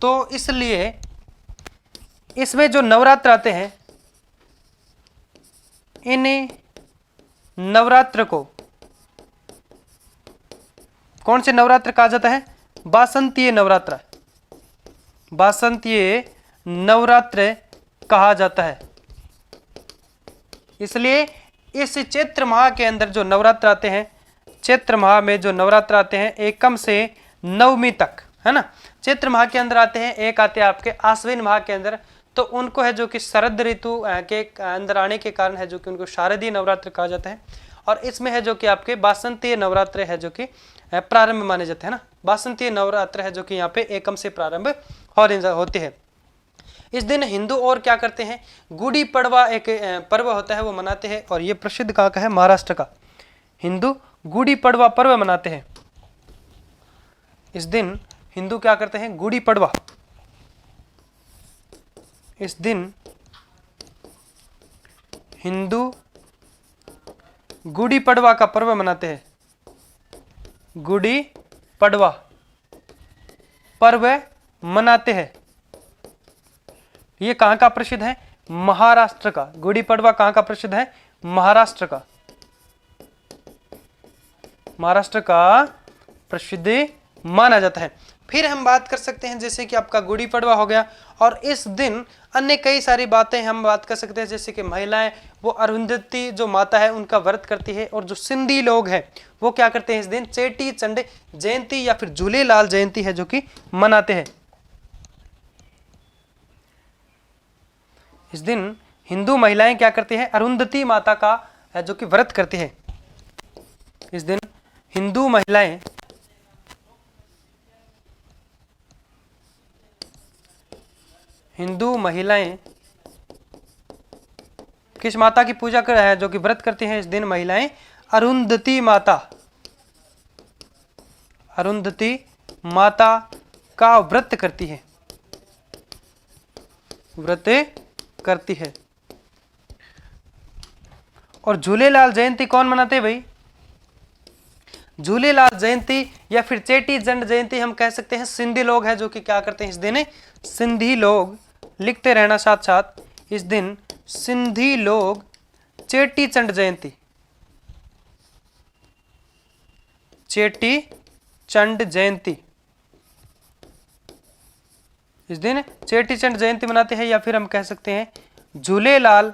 S1: तो इसलिए इसमें जो नवरात्र आते हैं, इन नवरात्र को कौन से नवरात्र कहा जाता है? बासंतीय नवरात्र। बासंतीय नवरात्र कहा जाता है। इसलिए इस चैत्र माह के अंदर जो नवरात्र आते हैं, चैत्र माह में जो नवरात्र आते हैं एकम से नवमी तक, है ना। चैत्र माह के अंदर आते हैं, एक आते हैं आपके आश्विन माह के अंदर, तो उनको है जो कि शरद ऋतु के अंदर आने के कारण है जो कि उनको शारदीय नवरात्र कहा जाता है। और इसमें है जो कि आपके बासंतीय नवरात्र है जो कि प्रारंभ माने जाते हैं ना। बासंतीय नवरात्र है जो कि यहाँ पे एकम से प्रारंभ होते हैं। इस दिन हिंदू और क्या करते हैं, गुड़ी पड़वा एक पर्व होता है वो मनाते हैं, और ये प्रसिद्ध कहाँ का है, महाराष्ट्र का। हिंदू गुड़ी पड़वा पर्व मनाते हैं। इस दिन हिंदू क्या करते हैं, गुड़ी पड़वा, इस दिन हिंदू गुड़ी पड़वा का पर्व मनाते हैं। गुड़ी पड़वा पर्व मनाते हैं। ये कहाँ का प्रसिद्ध है, महाराष्ट्र का। गुड़ी पड़वा कहाँ का प्रसिद्ध है, महाराष्ट्र का। महाराष्ट्र का प्रसिद्ध माना जाता है। फिर हम बात कर सकते हैं जैसे कि आपका गुड़ी पड़वा हो गया, और इस दिन अन्य कई सारी बातें हम बात कर सकते हैं, जैसे कि महिलाएं वो अरुंधति जो माता है उनका व्रत करती है, और जो सिंधी लोग हैं वो क्या करते हैं, इस दिन चेटी चंड जयंती या फिर झूलेलाल जयंती है जो कि मनाते हैं। इस दिन हिंदू महिलाएं क्या करती हैं, अरुंधति माता का जो कि व्रत करती है। इस दिन हिंदू महिलाएं किस माता की पूजा कर है जो कि व्रत करती हैं, इस दिन महिलाएं अरुंधति माता का व्रत करती है, और झूलेलाल जयंती कौन मनाते हैं भाई, झूलेलाल जयंती या फिर चेटी चंड जयंती हम कह सकते हैं सिंधी लोग हैं जो कि क्या करते हैं इस दिन, सिंधी लोग, लिखते रहना साथ साथ, इस दिन सिंधी लोग चेटी चंड जयंती, चेटी चंड जयंती, इस दिन चेटी चंड जयंती मनाते हैं, या फिर हम कह सकते हैं झूलेलाल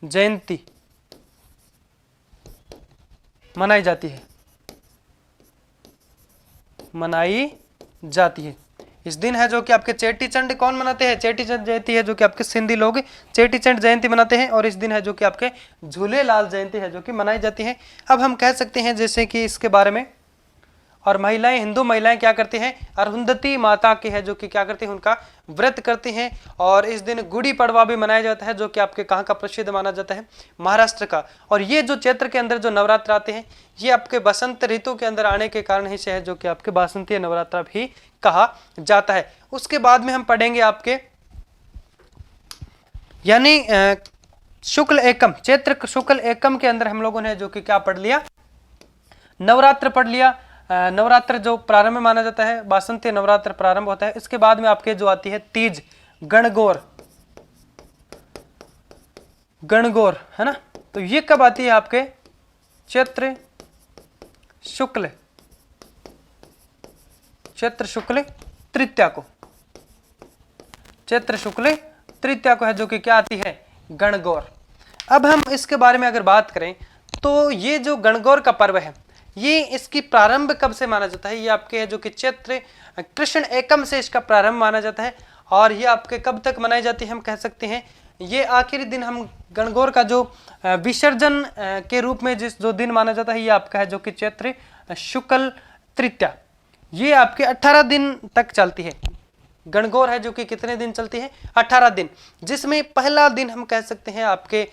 S1: जयंती मनाई जाती है। इस दिन है जो कि आपके चेटी चंड कौन मनाते हैं, चेटी चंड जयंती है जो कि आपके सिंधी लोग चेटी चंड जयंती मनाते हैं, और इस दिन है जो कि आपके झूलेलाल जयंती है जो कि मनाई जाती है। अब हम कह सकते हैं जैसे कि इसके बारे में, और महिलाएं, हिंदू महिलाएं क्या करती हैं, अरुंधति माता की है जो कि क्या करती हैं, उनका व्रत करती हैं, और इस दिन गुड़ी पड़वा भी मनाया जाता है जो कि आपके कहाँ का प्रसिद्ध माना जाता है, महाराष्ट्र का। और ये जो चैत्र के अंदर जो नवरात्र आते हैं ये आपके बसंत ऋतु के अंदर आने के कारण ही से है जो कि आपके बासंतीय नवरात्र भी कहा जाता है। उसके बाद में हम पढ़ेंगे आपके यानी शुक्ल एकम, चैत्र शुक्ल एकम के अंदर हम लोगों ने जो कि क्या पढ़ लिया, नवरात्र पढ़ लिया। नवरात्र जो प्रारंभ माना जाता है, बासंतीय नवरात्र प्रारंभ होता है। इसके बाद में आपके जो आती है तीज, गणगौर है ना, तो ये कब आती है आपके चैत्र शुक्ल तृतीया को, चैत्र शुक्ल तृतीया को है जो कि क्या आती है, गणगौर। अब हम इसके बारे में अगर बात करें तो ये जो गणगौर का पर्व है ये इसकी प्रारंभ कब से माना जाता है, ये आपके है जो कि चैत्र कृष्ण एकम से इसका प्रारंभ माना जाता है, और ये आपके कब तक मनाई जाती है, हम कह सकते हैं ये आखिरी दिन हम गणगौर का जो विसर्जन के रूप में जिस जो दिन माना जाता है ये आपका है जो कि चैत्र शुक्ल तृतीया, ये आपके 18 दिन तक चलती है। गणगौर है जो कि कितने दिन चलती है, 18 दिन, जिसमें पहला दिन हम कह सकते हैं आपके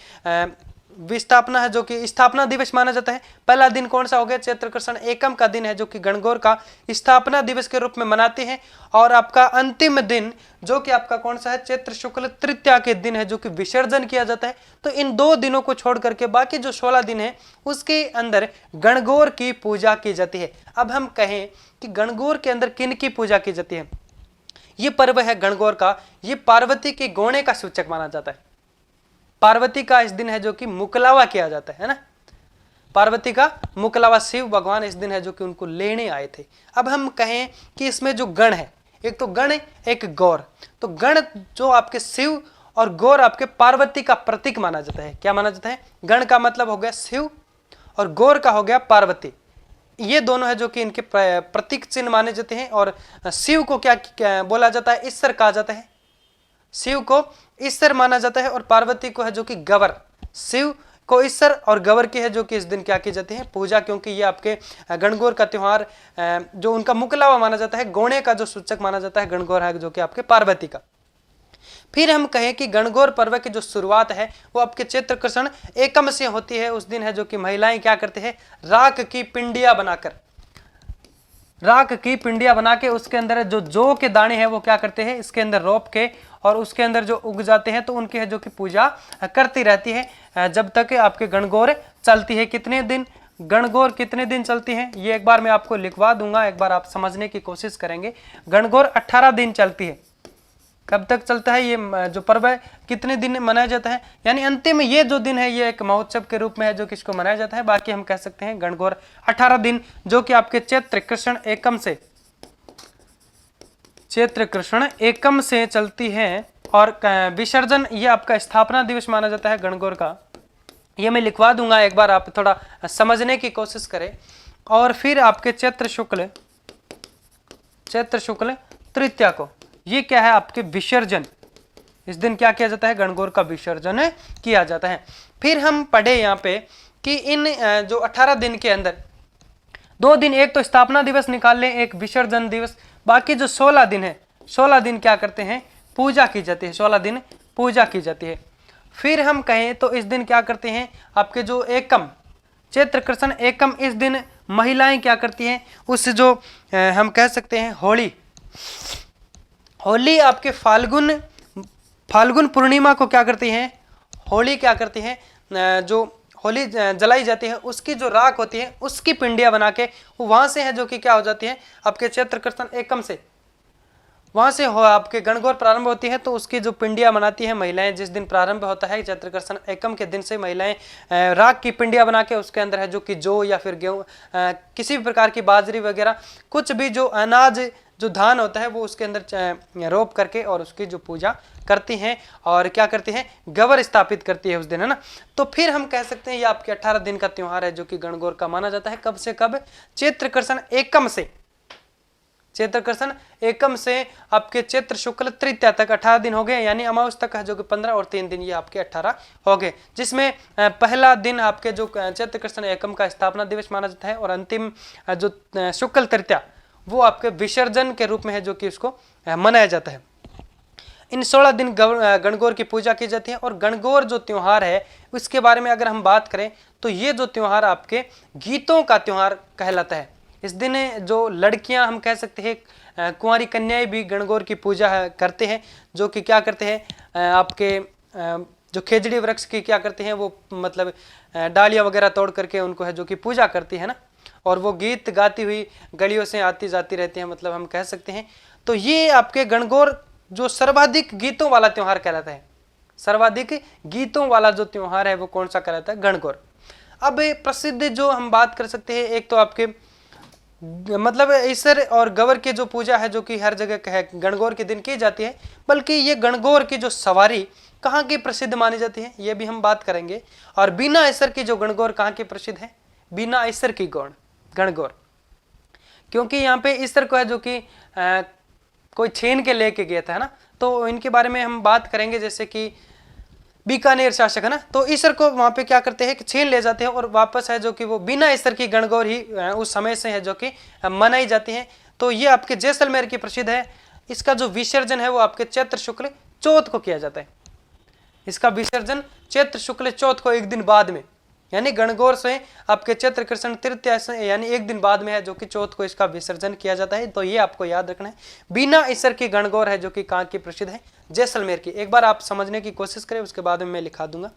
S1: विस्थापना है जो कि स्थापना दिवस माना जाता है। पहला दिन कौन सा हो गया, चैत्र कृष्ण एकम का दिन है जो कि गणगौर का स्थापना दिवस के रूप में मनाते हैं, और आपका अंतिम दिन जो कि आपका कौन सा है, चैत्र शुक्ल तृतीया के दिन है जो कि विसर्जन किया जाता है। तो इन 2 दिनों को छोड़ करके बाकी जो 16 दिन है उसके अंदर गणगौर की पूजा की जाती है। अब हम कहें कि गणगौर के अंदर किन की पूजा की जाती है, ये पर्व है गणगौर का, ये पार्वती के गौणे का सूचक माना जाता है। पार्वती का इस दिन है जो कि मुकलावा किया जाता है ना, पार्वती का मुकलावा, शिव भगवान इस दिन है जो कि उनको लेने आए थे। अब हम कहें कि इसमें जो गण है एक तो गण एक गौर। तो गण जो आपके शिव और गौर आपके पार्वती का प्रतीक माना जाता है। क्या माना जाता है? गण का मतलब हो गया शिव और गौर का हो गया पार्वती। ये दोनों है जो कि इनके प्रतीक चिन्ह माने जाते हैं। और शिव को क्या बोला जाता है? ईश्वर कहा जाता है। शिव को ईश्वर माना जाता है और पार्वती को है जो कि गवर। शिव को ईश्वर और गवर की है जो कि इस दिन क्या की जाती है? पूजा। क्योंकि ये आपके गणगौर का त्योहार जो उनका मुकलावा माना जाता है, गौणे का जो सूचक माना जाता है गणगौर है जो कि आपके पार्वती का। फिर हम कहें कि गणगौर पर्व की जो शुरुआत है वो आपके चैत्र कृष्ण एकम से होती है। उस दिन है जो कि महिलाएं क्या करते हैं? राख की पिंडिया बनाकर, राख की पिंडिया बना के उसके अंदर जो जौ के दाने हैं वो क्या करते हैं? इसके अंदर रोप के और उसके अंदर जो उग जाते हैं तो उनकी है जो कि पूजा करती रहती है जब तक आपके गणगौर चलती है। कितने दिन गणगौर कितने दिन चलती है ये एक बार मैं आपको लिखवा दूंगा, एक बार आप समझने की कोशिश करेंगे। गणगौर 18 दिन चलती है। कब तक चलता है ये जो पर्व है? कितने दिन मनाया जाता है? यानी अंतिम ये जो दिन है ये एक महोत्सव के रूप में है जो किसको मनाया जाता है। बाकी हम कह सकते हैं गणगौर 18 दिन जो कि आपके चैत्र कृष्ण एकम से, चैत्र कृष्ण एकम से चलती है। और विसर्जन ये आपका स्थापना दिवस माना जाता है गणगौर का। ये मैं लिखवा दूंगा, एक बार आप थोड़ा समझने की कोशिश करें। और फिर आपके चैत्र शुक्ल तृतीया को ये क्या है? आपके विसर्जन। इस दिन क्या किया जाता है? गणगौर का विसर्जन किया जाता है। फिर हम पढ़े यहाँ पे कि इन जो 18 दिन के अंदर 2 दिन, एक तो स्थापना दिवस निकाल लें, एक विसर्जन दिवस। बाकी जो 16 दिन है, 16 दिन क्या करते हैं? पूजा की जाती है। 16 दिन पूजा की जाती है। फिर हम कहें तो इस दिन क्या करते हैं? आपके जो एकम, चैत्र कृष्ण एकम, इस दिन महिलाएं क्या करती हैं? उस जो हम कह सकते हैं होली आपके फाल्गुन पूर्णिमा को क्या करती हैं? होली क्या करती हैं? जो होली जलाई जाती है उसकी जो राख होती है उसकी पिंडिया बना के वहां से है जो कि क्या हो जाती है? आपके चैत्र कृष्ण एकम से वहां से आपके गणगौर प्रारंभ होती है। तो उसकी जो पिंडिया बनाती है महिलाएं, जिस दिन प्रारंभ होता है चैत्र कृष्ण एकम के दिन से महिलाएं राख की पिंडिया बना के उसके अंदर है जो कि जौ या फिर गेहूं, किसी भी प्रकार की बाजरी वगैरह कुछ भी जो अनाज जो धान होता है वो उसके अंदर रोप करके और उसकी जो पूजा करती हैं और क्या करती हैं? गवर स्थापित करती है उस दिन, है ना। तो फिर हम कह सकते हैं ये आपके 18 दिन का त्योहार है जो कि गणगौर का माना जाता है। कब से कब? चैत्र कृष्ण एकम से, चैत्र कृष्ण एकम से आपके चैत्र शुक्ल तृतीया तक 18 दिन हो गए। यानी अमावस तक है जो कि 15 और 3 दिन ये आपके 18 हो गए। जिसमें पहला दिन आपके जो चैत्र कृष्ण एकम का स्थापना दिवस माना जाता है और अंतिम जो शुक्ल तृतीया वो आपके विसर्जन के रूप में है जो कि उसको मनाया जाता है। इन 16 दिन गणगौर की पूजा की जाती है। और गणगौर जो त्योहार है उसके बारे में अगर हम बात करें तो ये जो त्योहार आपके गीतों का त्योहार कहलाता है। इस दिन जो लड़कियां, हम कह सकते हैं कुंवारी कन्याएं भी गणगौर की पूजा करते हैं, जो कि क्या करते हैं? आपके जो खेजड़ी वृक्ष की क्या करते हैं? वो मतलब डालियां वगैरह तोड़ करके उनको है जो कि पूजा करती है ना। और वो गीत गाती हुई गलियों से आती जाती रहती है, मतलब हम कह सकते हैं। तो ये आपके गणगौर जो सर्वाधिक गीतों वाला त्योहार कहलाता है। सर्वाधिक गीतों वाला जो त्योहार है वो कौन सा कहलाता है? गणगौर। अब प्रसिद्ध जो हम बात कर सकते हैं, एक तो आपके मतलब ईश्वर और गवर की जो पूजा है जो कि हर जगह गणगौर के दिन की जाती है, बल्कि ये गणगौर की जो सवारी कहाँ की प्रसिद्ध मानी जाती है ये भी हम बात करेंगे। और बिना ईश्वर की जो गणगौर कहाँ की प्रसिद्ध है? बिना ईश्वर की गणगौर, क्योंकि यहाँ पे ईश्वर को है जो कि कोई छीन के लेके गया था, है ना। तो इनके बारे में हम बात करेंगे, जैसे कि बीकानेर शासक, है ना। तो ईश्वर को वहां पे क्या करते हैं कि छीन ले जाते हैं और वापस है जो कि वो बिना ईश्वर की गणगौर ही उस समय से है जो कि मनाई जाती है। तो ये आपके जैसलमेर की प्रसिद्ध है। इसका जो विसर्जन है वो आपके चैत्र शुक्ल चौथ को किया जाता है। इसका विसर्जन चैत्र शुक्ल चौथ को एक दिन बाद में, यानी गणगौर से आपके चैत्र कृष्ण तृतीया से यानी एक दिन बाद में है जो कि चौथ को इसका विसर्जन किया जाता है। तो ये आपको याद रखना है। बिना ईश्वर की गणगौर है जो कि कहाँ की प्रसिद्ध है? जैसलमेर की। एक बार आप समझने की कोशिश करें, उसके बाद में मैं लिखा दूंगा।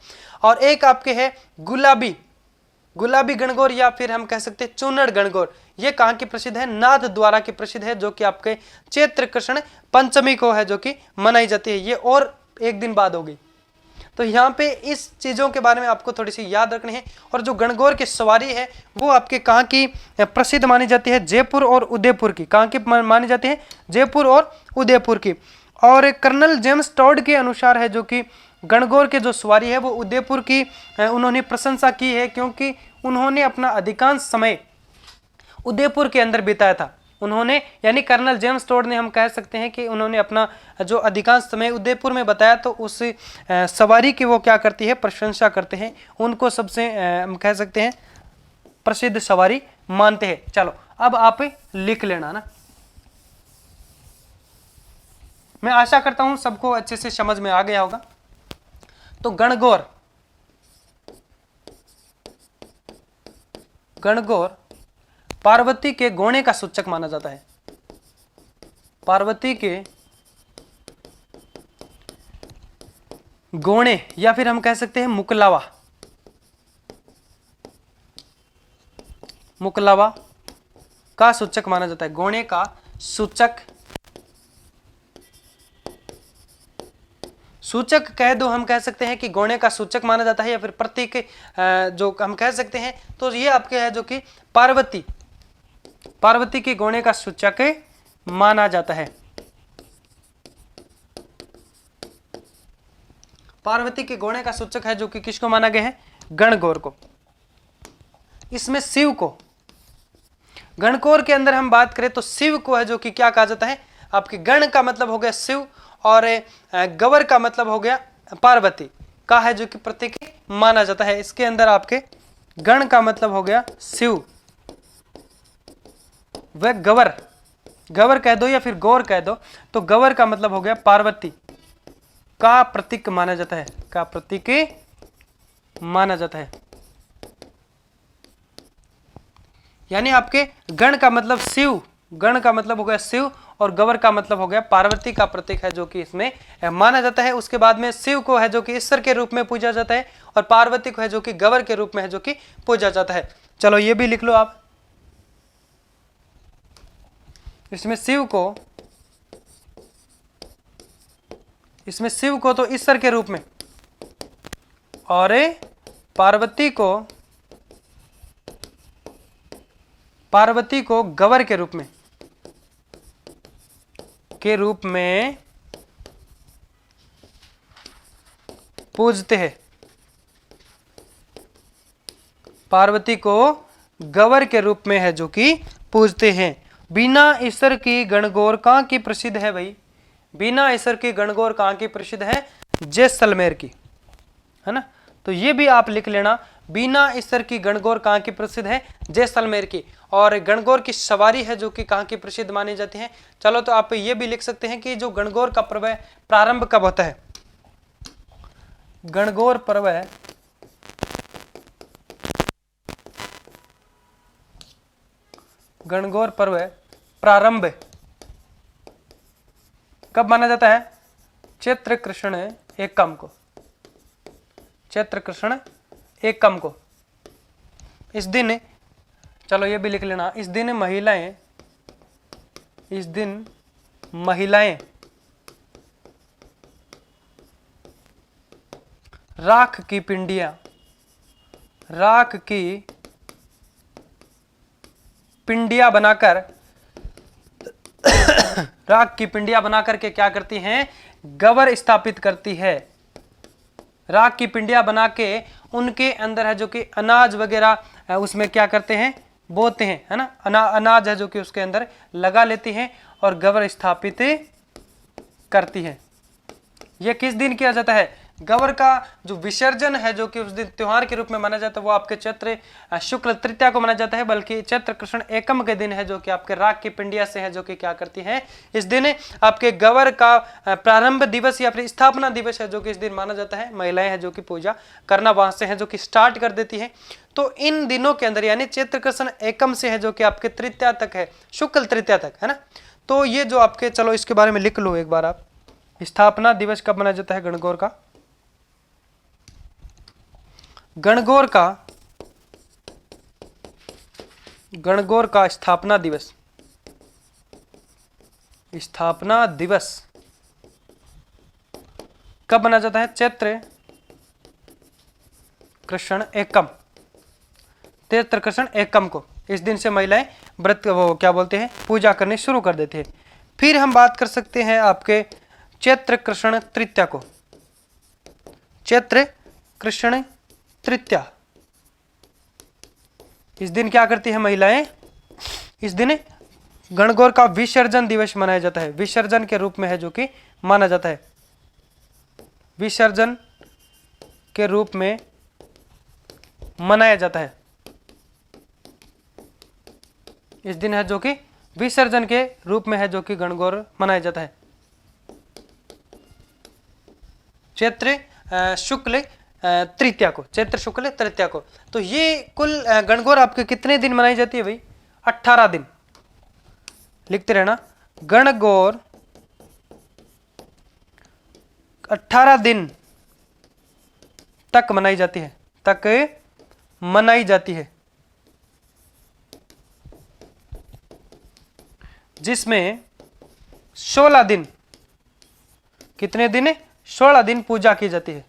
S1: और एक आपके है गुलाबी गणगौर, या फिर हम कह सकते हैं चूनड़ गणगौर। ये कहाँ की प्रसिद्ध है? नाथ द्वारा की प्रसिद्ध है, जो कि आपके चैत्र कृष्ण पंचमी को है जो कि मनाई जाती है। ये और एक दिन बाद होगी। तो यहाँ पे इस चीज़ों के बारे में आपको थोड़ी सी याद रखनी है। और जो गणगौर की सवारी है वो आपके कहाँ की प्रसिद्ध मानी जाती है? जयपुर और उदयपुर की। कहाँ की मानी जाती है? जयपुर और उदयपुर की। और कर्नल जेम्स टॉड के अनुसार है जो कि गणगौर के जो सवारी है वो उदयपुर की उन्होंने प्रशंसा की है, क्योंकि उन्होंने अपना अधिकांश समय उदयपुर के अंदर बिताया था। उन्होंने यानी कर्नल जेम्स टॉड ने, हम कह सकते हैं कि उन्होंने अपना जो अधिकांश समय उदयपुर में बताया, तो उस सवारी की वो क्या करती है? प्रशंसा करते हैं। उनको सबसे हम कह सकते हैं प्रसिद्ध सवारी मानते हैं। चलो अब आप लिख लेना ना। मैं आशा करता हूं सबको अच्छे से समझ में आ गया होगा। तो गणगौर, गणगौर पार्वती के गौणे का सूचक माना जाता है। पार्वती के गौणे या फिर हम कह सकते हैं मुकलावा, मुकलावा का सूचक माना जाता है। गौणे का सूचक, सूचक कह दो, हम कह सकते हैं कि गौणे का सूचक माना जाता है, या फिर प्रतीक जो हम कह सकते हैं। तो ये आपके है जो कि पार्वती, पार्वती के गौणे का सूचक माना जाता है। पार्वती के गौणे का सूचक है जो कि किसको माना गया है? गणगौर को। इसमें शिव को, गणगौर के अंदर हम बात करें तो शिव को है जो कि क्या कहा जाता है? आपके गण का मतलब हो गया शिव, और गवर का मतलब हो गया पार्वती का है जो कि प्रतीक माना जाता है। इसके अंदर आपके गण का मतलब हो गया शिव, वह गवर, गवर कह दो या फिर गौर कह दो, तो गवर का मतलब हो गया पार्वती का प्रतीक माना जाता है, का प्रतीक माना जाता है। यानी आपके गण का मतलब शिव, गण का मतलब हो गया शिव, और गवर का मतलब हो गया पार्वती का प्रतीक है जो कि इसमें माना जाता है। उसके बाद में शिव को है जो कि ईश्वर के रूप में पूजा जाता है, और पार्वती को है जो कि गवर के रूप में है जो कि पूजा जाता है। चलो ये भी लिख लो आप। इसमें शिव को, इसमें शिव को तो ईश्वर के रूप में, और पार्वती को, पार्वती को गवर के रूप में, पूजते हैं। पार्वती को गवर के रूप में है जो कि पूजते हैं। बिना ईश्वर की गणगौर कहाँ की प्रसिद्ध है भाई? बिना ईश्वर की गणगौर कहाँ की प्रसिद्ध है? जैसलमेर की, है ना। तो ये भी आप लिख लेना, बिना ईश्वर की गणगौर कहाँ की प्रसिद्ध है? जैसलमेर की। और गणगौर की सवारी है जो कि कहाँ की प्रसिद्ध मानी जाती है? चलो तो आप ये भी लिख सकते हैं कि जो गणगौर का पर्व है प्रारंभ कब होता है? गणगौर पर्व है गणगौर पर्व प्रारंभ कब माना जाता है? चैत्र कृष्ण एकम को, चैत्र कृष्ण एकम को। इस दिन, चलो ये भी लिख लेना, इस दिन महिलाएं, इस दिन महिलाएं राख की पिंडियां, राख की पिंडियां बनाकर, राख की पिंडियां बनाकर के क्या करती हैं? गवर स्थापित करती है। राख की पिंडियां बना के उनके अंदर है जो कि अनाज वगैरह उसमें क्या करते हैं? बोते हैं, है ना। अनाज है जो कि उसके अंदर लगा लेती हैं और गवर स्थापित करती है। यह किस दिन किया जाता है? गवर का जो विसर्जन है जो कि उस दिन त्योहार के रूप में माना जाता है वो आपके चैत्र शुक्ल तृतीया को माना जाता है, बल्कि चैत्र कृष्ण एकम के दिन है जो कि आपके राख की पिंडिया से है जो कि क्या करती है? इस दिन आपके गवर का प्रारंभ दिवस या फिर स्थापना दिवस है जो कि इस दिन माना जाता है। महिलाएं हैं जो कि पूजा करना वहां से है जो कि स्टार्ट कर देती है। तो इन दिनों के अंदर यानी चैत्र कृष्ण एकम से है जो कि आपके तृतीया तक है, शुक्ल तृतीया तक, है ना। तो ये जो आपके, चलो इसके बारे में लिख लो एक बार आप। स्थापना दिवस कब मनाया जाता है गणगौर का? गणगौर का स्थापना दिवस, स्थापना दिवस कब मनाया जाता है? चैत्र कृष्ण एकम, चैत्र कृष्ण एकम को इस दिन से महिलाएं व्रत वो क्या बोलते हैं पूजा करनी शुरू कर देते हैं। फिर हम बात कर सकते हैं आपके चैत्र कृष्ण तृतीया को। चैत्र कृष्ण तृतीया, इस दिन क्या करती है महिलाएं, इस दिन गणगौर का विसर्जन दिवस मनाया जाता है, विसर्जन के रूप में है जो कि माना जाता है, विसर्जन के रूप में मनाया जाता है। इस दिन है जो कि विसर्जन के रूप में है जो कि गणगौर मनाया जाता है। चैत्र शुक्ल तृतीया को, चैत्र शुक्ल तृतीया को। तो ये कुल गणगौर आपके कितने दिन मनाई जाती है भाई? 18 दिन। लिखते रहना, गणगौर 18 दिन तक मनाई जाती है, तक मनाई जाती है, जिसमें 16 दिन, कितने दिन? 16 दिन पूजा की जाती है,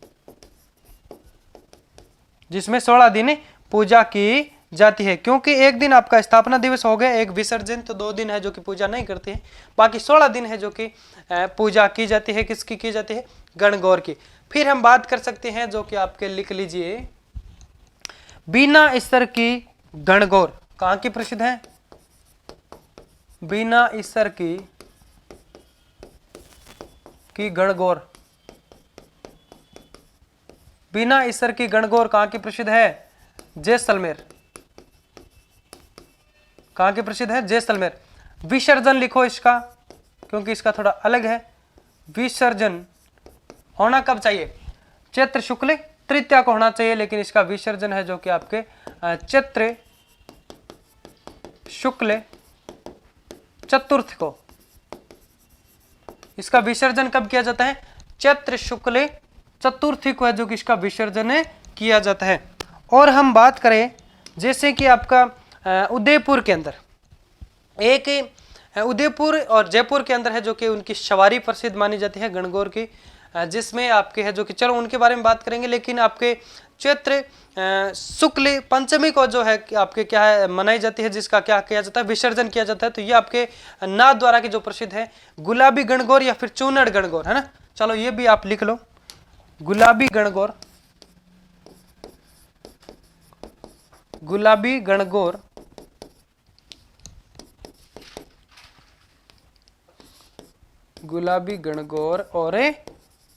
S1: जिसमें 16 दिन पूजा की जाती है। क्योंकि एक दिन आपका स्थापना दिवस हो गया, एक विसर्जन, तो 2 दिन है जो कि पूजा नहीं करते हैं, बाकी 16 दिन है जो कि पूजा की जाती है। किसकी की जाती है? गणगौर की। फिर हम बात कर सकते हैं जो कि आपके लिख लीजिए, बिना ईसर की गणगौर कहाँ की प्रसिद्ध है? बिना ईसर की गणगौर, बिना ईसर की गणगौर कहाँ की प्रसिद्ध है? जैसलमेर। कहाँ की प्रसिद्ध है? जैसलमेर। विसर्जन लिखो इसका, क्योंकि इसका थोड़ा अलग है। विसर्जन होना कब चाहिए? चैत्र शुक्ल तृतीया को होना चाहिए, लेकिन इसका विसर्जन है जो कि आपके चैत्र शुक्ल चतुर्थ को। इसका विसर्जन कब किया जाता है? चैत्र शुक्ल चतुर्थी को है जो कि इसका विसर्जन किया जाता है। और हम बात करें जैसे कि आपका उदयपुर के अंदर, एक उदयपुर और जयपुर के अंदर है जो कि उनकी सवारी प्रसिद्ध मानी जाती है गणगौर की, जिसमें आपके है जो कि चलो उनके बारे में बात करेंगे, लेकिन आपके चैत्र शुक्ल पंचमी को जो है आपके क्या है मनाई जाती है, जिसका क्या किया जाता है? विसर्जन किया जाता है। तो ये आपके नाथ द्वारा की जो प्रसिद्ध है गुलाबी गणगौर या फिर चूनड़ गणगौर, है ना। चलो ये भी आप लिख लो, गुलाबी गणगौर, गुलाबी गणगौर, गुलाबी गणगौर और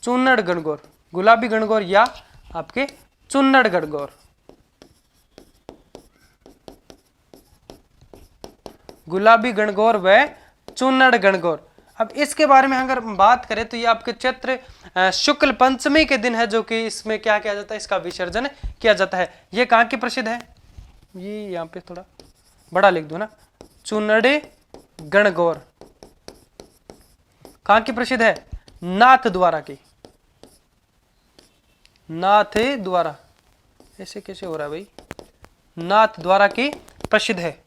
S1: चुन्नड़ गणगौर, गुलाबी गणगौर या आपके चुन्नड़ गणगौर, गुलाबी गणगौर व चुन्नड़ गणगौर। अब इसके बारे में अगर बात करें तो ये आपके चैत्र शुक्ल पंचमी के दिन है जो कि इसमें क्या किया जाता है? इसका विसर्जन किया जाता है। ये कहाँ की प्रसिद्ध है? ये यहाँ पे थोड़ा बड़ा लिख दो ना, चुन्नड़ गणगौर कहाँ की प्रसिद्ध है? नाथ द्वारा की, नाथ द्वारा, ऐसे कैसे हो रहा है भाई? नाथ द्वारा की प्रसिद्ध है,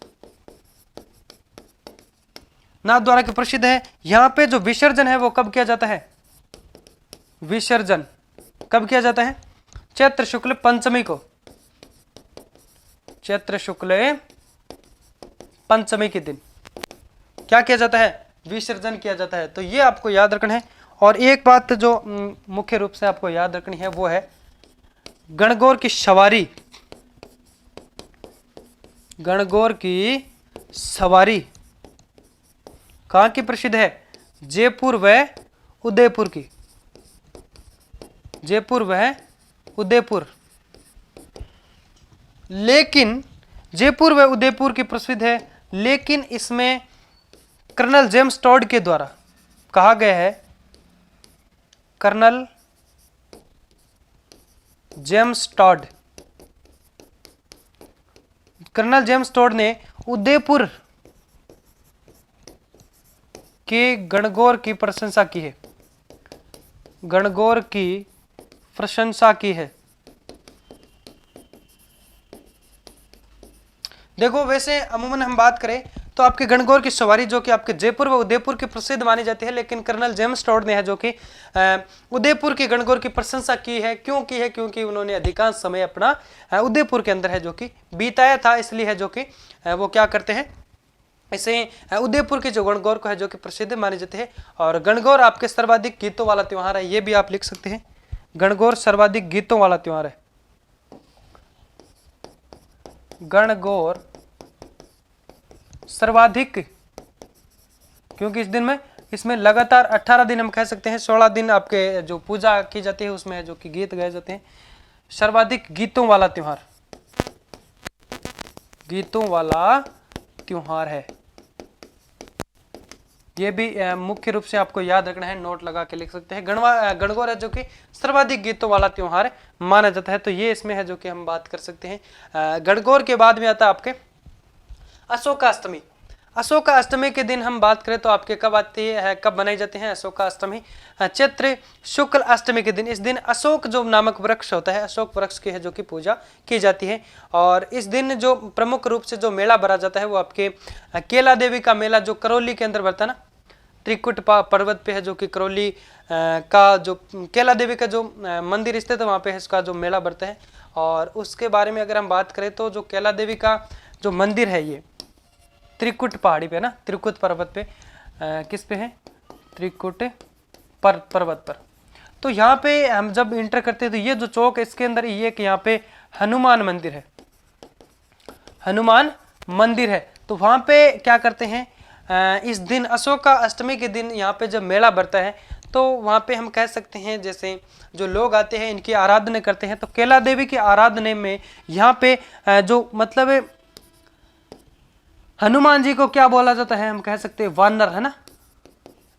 S1: नाथ द्वारा की प्रसिद्ध है। यहां पे जो विसर्जन है वो कब किया जाता है? विसर्जन कब किया जाता है? चैत्र शुक्ल पंचमी को, चैत्र शुक्ल पंचमी के दिन क्या किया जाता है? विसर्जन किया जाता है। तो ये आपको याद रखना है। और एक बात जो मुख्य रूप से आपको याद रखनी है वो है गणगौर की सवारी, गणगौर की सवारी कहाँ की प्रसिद्ध है? जयपुर व उदयपुर की, जयपुर व उदयपुर। लेकिन जयपुर व उदयपुर की प्रसिद्ध है, लेकिन इसमें कर्नल जेम्स टॉड के द्वारा कहा गया है, colonel James Tod, colonel James Tod ने उदयपुर के गणगौर की प्रशंसा की है, गणगौर की प्रशंसा की है। देखो वैसे अमूमन हम बात करें तो आपके गणगौर की सवारी जो कि आपके जयपुर व उदयपुर की प्रसिद्ध मानी जाती है, लेकिन कर्नल जेम्स टॉड ने है जो कि उदयपुर की गणगौर की प्रशंसा की है। क्यों की है? क्योंकि उन्होंने अधिकांश समय अपना उदयपुर के अंदर है जो कि बिताया था, इसलिए है जो कि वो क्या करते हैं, इसे उदयपुर के जो गणगौर को है जो कि प्रसिद्ध माने जाते हैं। और गणगौर आपके सर्वाधिक गीतों वाला त्योहार है, ये भी आप लिख सकते हैं। गणगौर सर्वाधिक गीतों वाला त्योहार है। गणगौर सर्वाधिक, क्योंकि इस दिन में इसमें लगातार 18 दिन हम कह सकते हैं, 16 दिन आपके जो पूजा की जाती है उसमें जो कि गीत गाए जाते हैं। सर्वाधिक गीतों वाला त्योहार, गीतों वाला त्योहार है। ये भी मुख्य रूप से आपको याद रखना है, नोट लगा के लिख सकते हैं। गणगौर है जो कि सर्वाधिक गीतों वाला त्योहार माना जाता है, तो ये इसमें है जो कि हम बात कर सकते हैं। गणगौर के बाद में आता है आपके अशोकाष्टमी। अशोकाष्टमी के दिन हम बात करें तो आपके कब आती है, कब बनाई जाती है अशोकाष्टमी? चैत्र शुक्ल अष्टमी के दिन। इस दिन अशोक जो नामक वृक्ष होता है, अशोक वृक्ष की है जो कि पूजा की जाती है। और इस दिन जो प्रमुख रूप से जो मेला भरा जाता है वो आपके केला देवी का मेला जो करौली के अंदर भरता है ना, त्रिकुट पर्वत पे है जो कि करौली का जो केला देवी का जो मंदिर स्थित है वहाँ पे इसका जो मेला भरता है। और उसके बारे में अगर हम बात करें तो जो केला देवी का जो मंदिर है ये त्रिकुट पहाड़ी पे ना, त्रिकुट पर्वत पे, किस पे है? त्रिकुट पर्वत पर। तो यहाँ पे हम जब इंटर करते हैं तो ये जो चौक है इसके अंदर ये कि यहाँ पे हनुमान मंदिर है, हनुमान मंदिर है। तो वहाँ पे क्या करते हैं, इस दिन अशोका अष्टमी के दिन यहाँ पे जब मेला भरता है तो वहाँ पे हम कह सकते हैं जैसे जो लोग आते हैं इनकी आराधना करते हैं। तो केला देवी की आराधना में यहाँ पे जो मतलब हनुमान जी को क्या बोला जाता है, हम कह सकते हैं वानर है ना,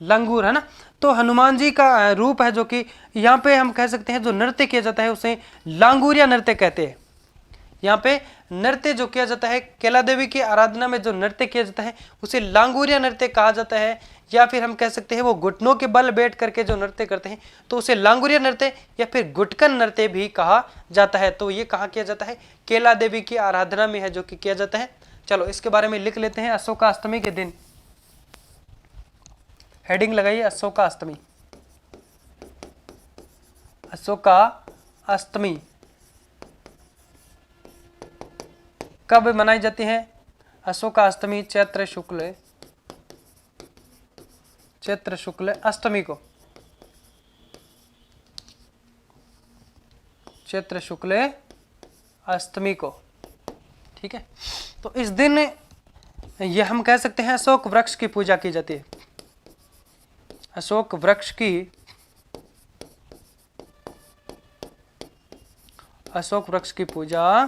S1: लंगूर है ना। तो हनुमान जी का रूप है जो कि यहाँ पे हम कह सकते हैं जो नृत्य किया जाता है उसे लांगूरिया नृत्य कहते हैं। यहाँ पे नृत्य जो किया जाता है केला देवी की आराधना में जो नृत्य किया जाता है उसे लांगूरिया नृत्य कहा जाता है, या फिर हम कह सकते हैं वो घुटनों के बल बैठ करके जो नृत्य करते हैं तो उसे लांगूरिया नृत्य या फिर गुटकन नृत्य भी कहा जाता है। तो ये कहाँ किया जाता है? केला देवी की आराधना में है जो कि किया जाता है। चलो इसके बारे में लिख लेते हैं। अशोकाष्टमी के दिन हेडिंग लगाइए, अशोकाष्टमी। अशोकाष्टमी कब मनाई जाती है? अशोकाष्टमी चैत्र शुक्ल अष्टमी को, चैत्र शुक्ल अष्टमी को, ठीक है। तो इस दिन ये हम कह सकते हैं अशोक वृक्ष की पूजा की जाती है, अशोक वृक्ष की पूजा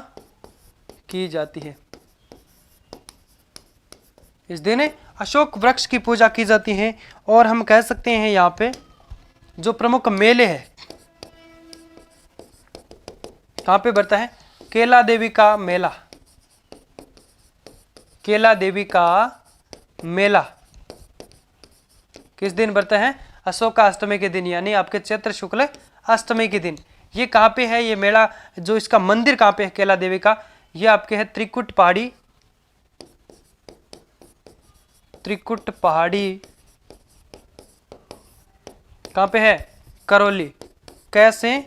S1: की जाती है। इस दिन अशोक वृक्ष की पूजा की जाती है। और हम कह सकते हैं यहाँ पे जो प्रमुख मेले हैं कहाँ पे बढ़ता है? केला देवी का मेला, केला देवी का मेला किस दिन बढ़ता है? अशोकाष्टमी के दिन, यानी आपके चैत्र शुक्ल अष्टमी के दिन। ये कहाँ पे है ये मेला? जो इसका मंदिर कहाँ पे है केला देवी का? ये आपके है त्रिकुट पहाड़ी कहाँ पे है? करौली। कैसे?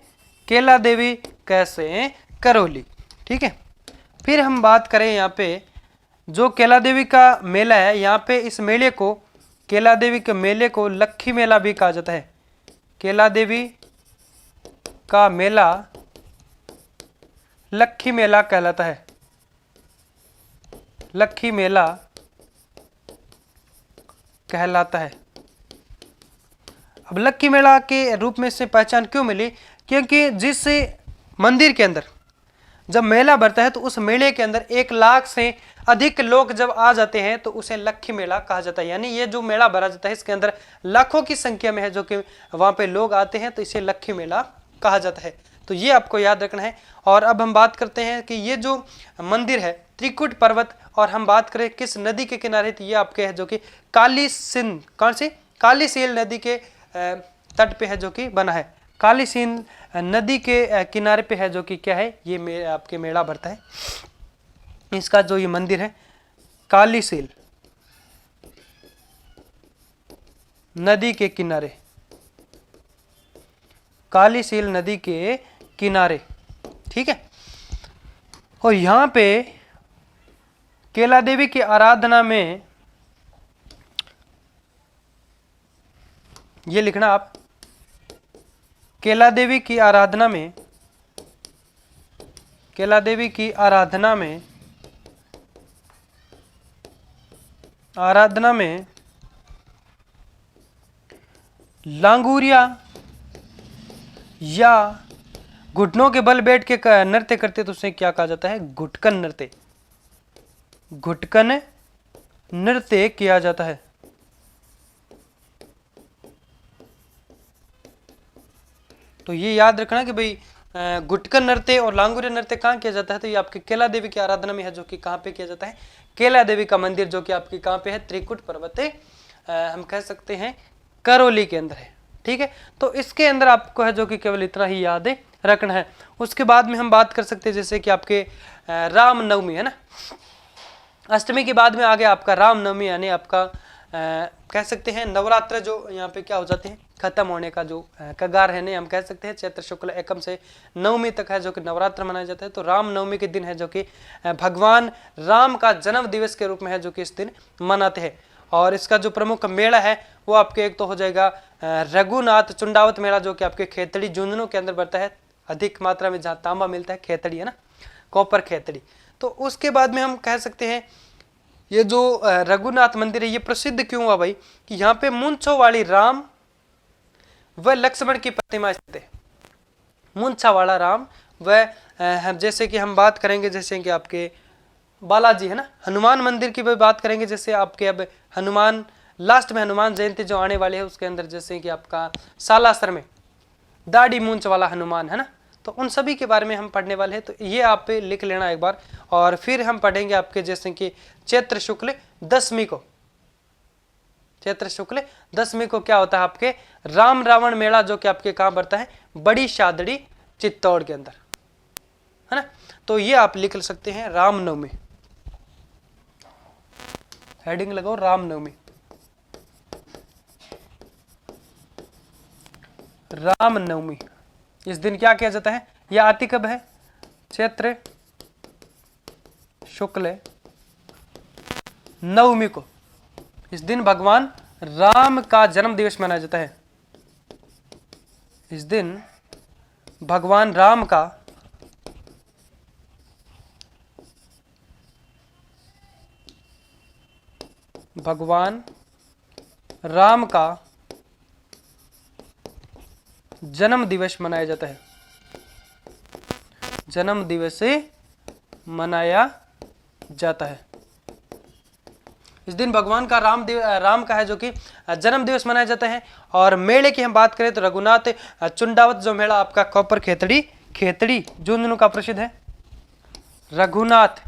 S1: केला देवी कैसे? करौली, ठीक है। फिर हम बात करें यहाँ पे जो केला देवी का मेला है, यहाँ पे इस मेले को, केला देवी के मेले को लक्खी मेला भी कहा जाता है। केला देवी का मेला लक्खी मेला कहलाता है, लक्खी मेला कहलाता है। अब लक्खी मेला के रूप में इससे पहचान क्यों मिली? क्योंकि जिस मंदिर के अंदर जब मेला भरता है तो उस मेले के अंदर 1 लाख से अधिक लोग जब आ जाते हैं तो उसे लक्खी मेला कहा जाता है। यानी ये जो मेला भरा जाता है इसके अंदर लाखों की संख्या में है जो कि वहां पे लोग आते हैं, तो इसे लक्खी मेला कहा जाता है। तो ये आपको याद रखना है। और अब हम बात करते हैं कि ये जो मंदिर है त्रिकुट पर्वत, और हम बात करें किस नदी के किनारे, तो ये आपके है जो कि काली सिंध, कौन सी? काली सील नदी के तट पे है जो कि बना है। काली सिंध नदी के किनारे पे है जो कि क्या है ये आपके मेला भरता है। इसका जो ये मंदिर है काली सील, नदी के किनारे, कालीसील नदी के किनारे। ठीक है, और यहां पे केला देवी की आराधना में ये लिखना आप, केला देवी की आराधना में, केला देवी की आराधना में, आराधना में लांगूरिया या घुटनों के बल बैठ के नृत्य करते तो उसे क्या कहा जाता है? घुटकन नृत्य। घुटकन नृत्य किया जाता है। तो ये याद रखना कि भाई घुटकन नृत्य और लांगुरिया नृत्य कहाँ किया जाता है? तो ये आपके केला देवी की आराधना में है, जो कि कहाँ पे किया जाता है? केला देवी का मंदिर, जो कि आपकी कहाँ पे है? त्रिकुट पर्वत, हम कह सकते हैं करौली के अंदर है। ठीक है, तो इसके अंदर आपको है जो कि केवल इतना ही याद रखना है। उसके बाद में हम बात कर सकते हैं जैसे कि आपके रामनवमी है ना, अष्टमी के बाद में आ गया आपका रामनवमी, यानी आपका कह सकते हैं नवरात्र जो यहाँ पे क्या हो जाते हैं, खत्म होने का जो कगार है ना, हम कह सकते हैं चैत्र शुक्ल एकम से नवमी तक है जो कि नवरात्र मनाया जाता है। तो रामनवमी के दिन है जो कि भगवान राम का जन्म दिवस के रूप में है जो कि इस दिन मनाते हैं। और इसका जो प्रमुख मेला है वो आपके एक तो हो जाएगा रघुनाथ चुंडावत मेला, जो कि आपके खेतड़ी झुंझुनू के अंदर बढ़ता है, अधिक मात्रा में जहाँ तांबा मिलता है, खेतड़ी है ना, कॉपर खेतड़ी। तो उसके बाद में हम कह सकते हैं ये जो रघुनाथ मंदिर है ये प्रसिद्ध क्यों हुआ भाई? कि यहाँ पे मूंछों वाली राम व लक्ष्मण की प्रतिमा स्थित है। मूंछा वाला राम व जैसे कि हम बात करेंगे जैसे कि आपके बालाजी है ना, हनुमान मंदिर की भी बात करेंगे, जैसे आपके अब हनुमान लास्ट में हनुमान जयंती जो आने वाली है उसके अंदर जैसे कि आपका सालासर में दाढ़ी मूंछ वाला हनुमान है ना, तो उन सभी के बारे में हम पढ़ने वाले हैं। तो ये आप पे लिख लेना एक बार। और फिर हम पढ़ेंगे आपके जैसे कि चैत्र शुक्ल दशमी को, चैत्र शुक्ल दशमी को क्या होता है आपके राम रावण मेला, जो कि आपके कहाँ बढ़ता है? बड़ी शादड़ी चित्तौड़ के अंदर है ना। तो ये आप लिख सकते हैं रामनवमी, हेडिंग लगाओ रामनवमी। रामनवमी इस दिन क्या किया जाता है? यह आती कब है? चैत्र शुक्ल नवमी को। इस दिन भगवान राम का जन्म दिवस मनाया जाता है। इस दिन भगवान राम का जन्म दिवस मनाया जाता है। जन्म दिवस मनाया जाता है। इस दिन भगवान का राम का है जो कि जन्म दिवस मनाया जाता है। और मेले की हम बात करें तो रघुनाथ चुंडावत जो मेला आपका कॉपर खेतड़ी झुंझुनू का प्रसिद्ध है। रघुनाथ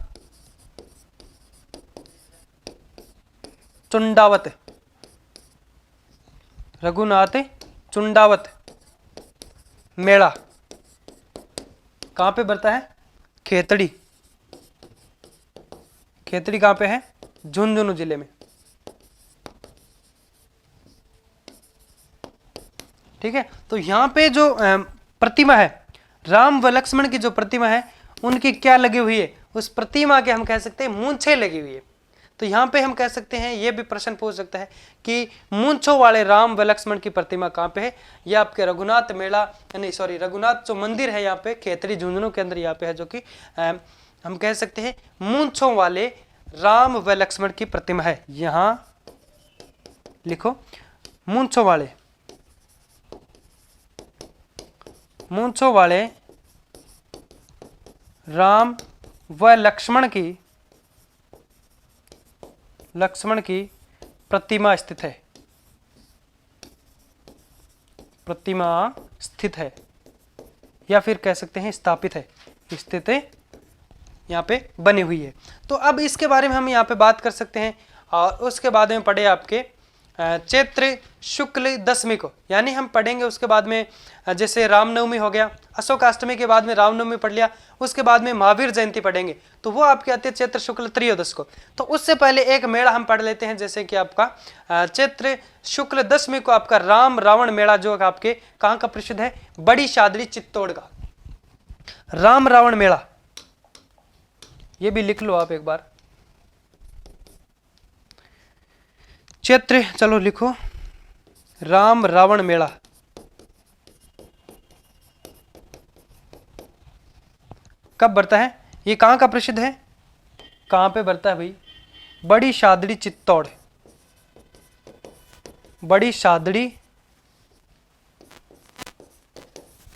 S1: चुंडावत मेला कहां पे बढ़ता है? खेतड़ी कहां पे है? झुंझुनू जिले में। ठीक है, तो यहां पे जो प्रतिमा है राम व लक्ष्मण की, जो प्रतिमा है उनकी क्या लगी हुई है? उस प्रतिमा के हम कह सकते हैं मूंछें लगी हुई है। तो यहाँ पे हम कह सकते हैं, ये भी प्रश्न पूछ सकता है कि मूंछों वाले राम व लक्ष्मण की प्रतिमा कहाँ पे है? ये आपके रघुनाथ मेला नहीं सॉरी रघुनाथ जो मंदिर है यहाँ पे खेतड़ी झुंझुनू के अंदर यहाँ पे है, जो कि हम कह सकते हैं मूंछों वाले राम व लक्ष्मण की प्रतिमा है। यहाँ लिखो मूंछों वाले राम व लक्ष्मण की प्रतिमा स्थित है, या फिर कह सकते हैं स्थापित है, स्थित है, यहाँ पे बनी हुई है। तो अब इसके बारे में हम यहाँ पे बात कर सकते हैं। और उसके बाद में पढ़े आपके चैत्र शुक्ल दशमी को, यानी हम पढ़ेंगे उसके बाद में जैसे रामनवमी हो गया, अशोकाष्टमी के बाद में रामनवमी पढ़ लिया, उसके बाद में महावीर जयंती पढ़ेंगे, तो वो आपके आती है चैत्र शुक्ल त्रयोदश को। तो उससे पहले एक मेला हम पढ़ लेते हैं, जैसे कि आपका चैत्र शुक्ल दशमी को आपका राम रावण मेला जो आपके कहाँ का प्रसिद्ध है, बड़ी शादरी चित्तौड़ का राम रावण मेला, ये भी लिख लो आप एक बार। चैत्र, चलो लिखो, राम रावण मेला कब बढ़ता है, ये कहाँ का प्रसिद्ध है, कहाँ पे बढ़ता है भाई, बड़ी शादड़ी चित्तौड़, बड़ी शादड़ी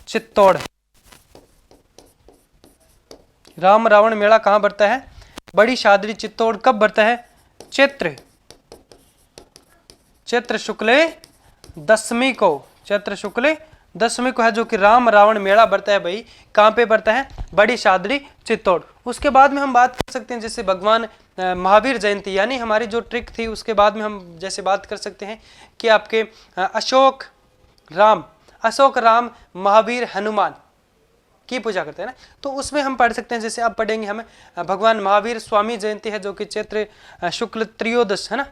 S1: चित्तौड़। राम रावण मेला कहाँ बढ़ता है, बड़ी शादड़ी चित्तौड़। कब बढ़ता है, चैत्र शुक्ल दशमी को, चैत्र शुक्ल दशमी को है जो कि राम रावण मेला बढ़ता है भाई, कहाँ पे बढ़ता है, बड़ी शादड़ी चित्तौड़। उसके बाद में हम बात कर सकते हैं जैसे भगवान महावीर जयंती, यानी हमारी जो ट्रिक थी उसके बाद में हम जैसे बात कर सकते हैं कि आपके अशोक राम महावीर हनुमान की पूजा करते हैं ना, तो उसमें हम पढ़ सकते हैं, जैसे अब पढ़ेंगे हमें भगवान महावीर स्वामी जयंती है जो कि चैत्र शुक्ल त्रयोदश है ना,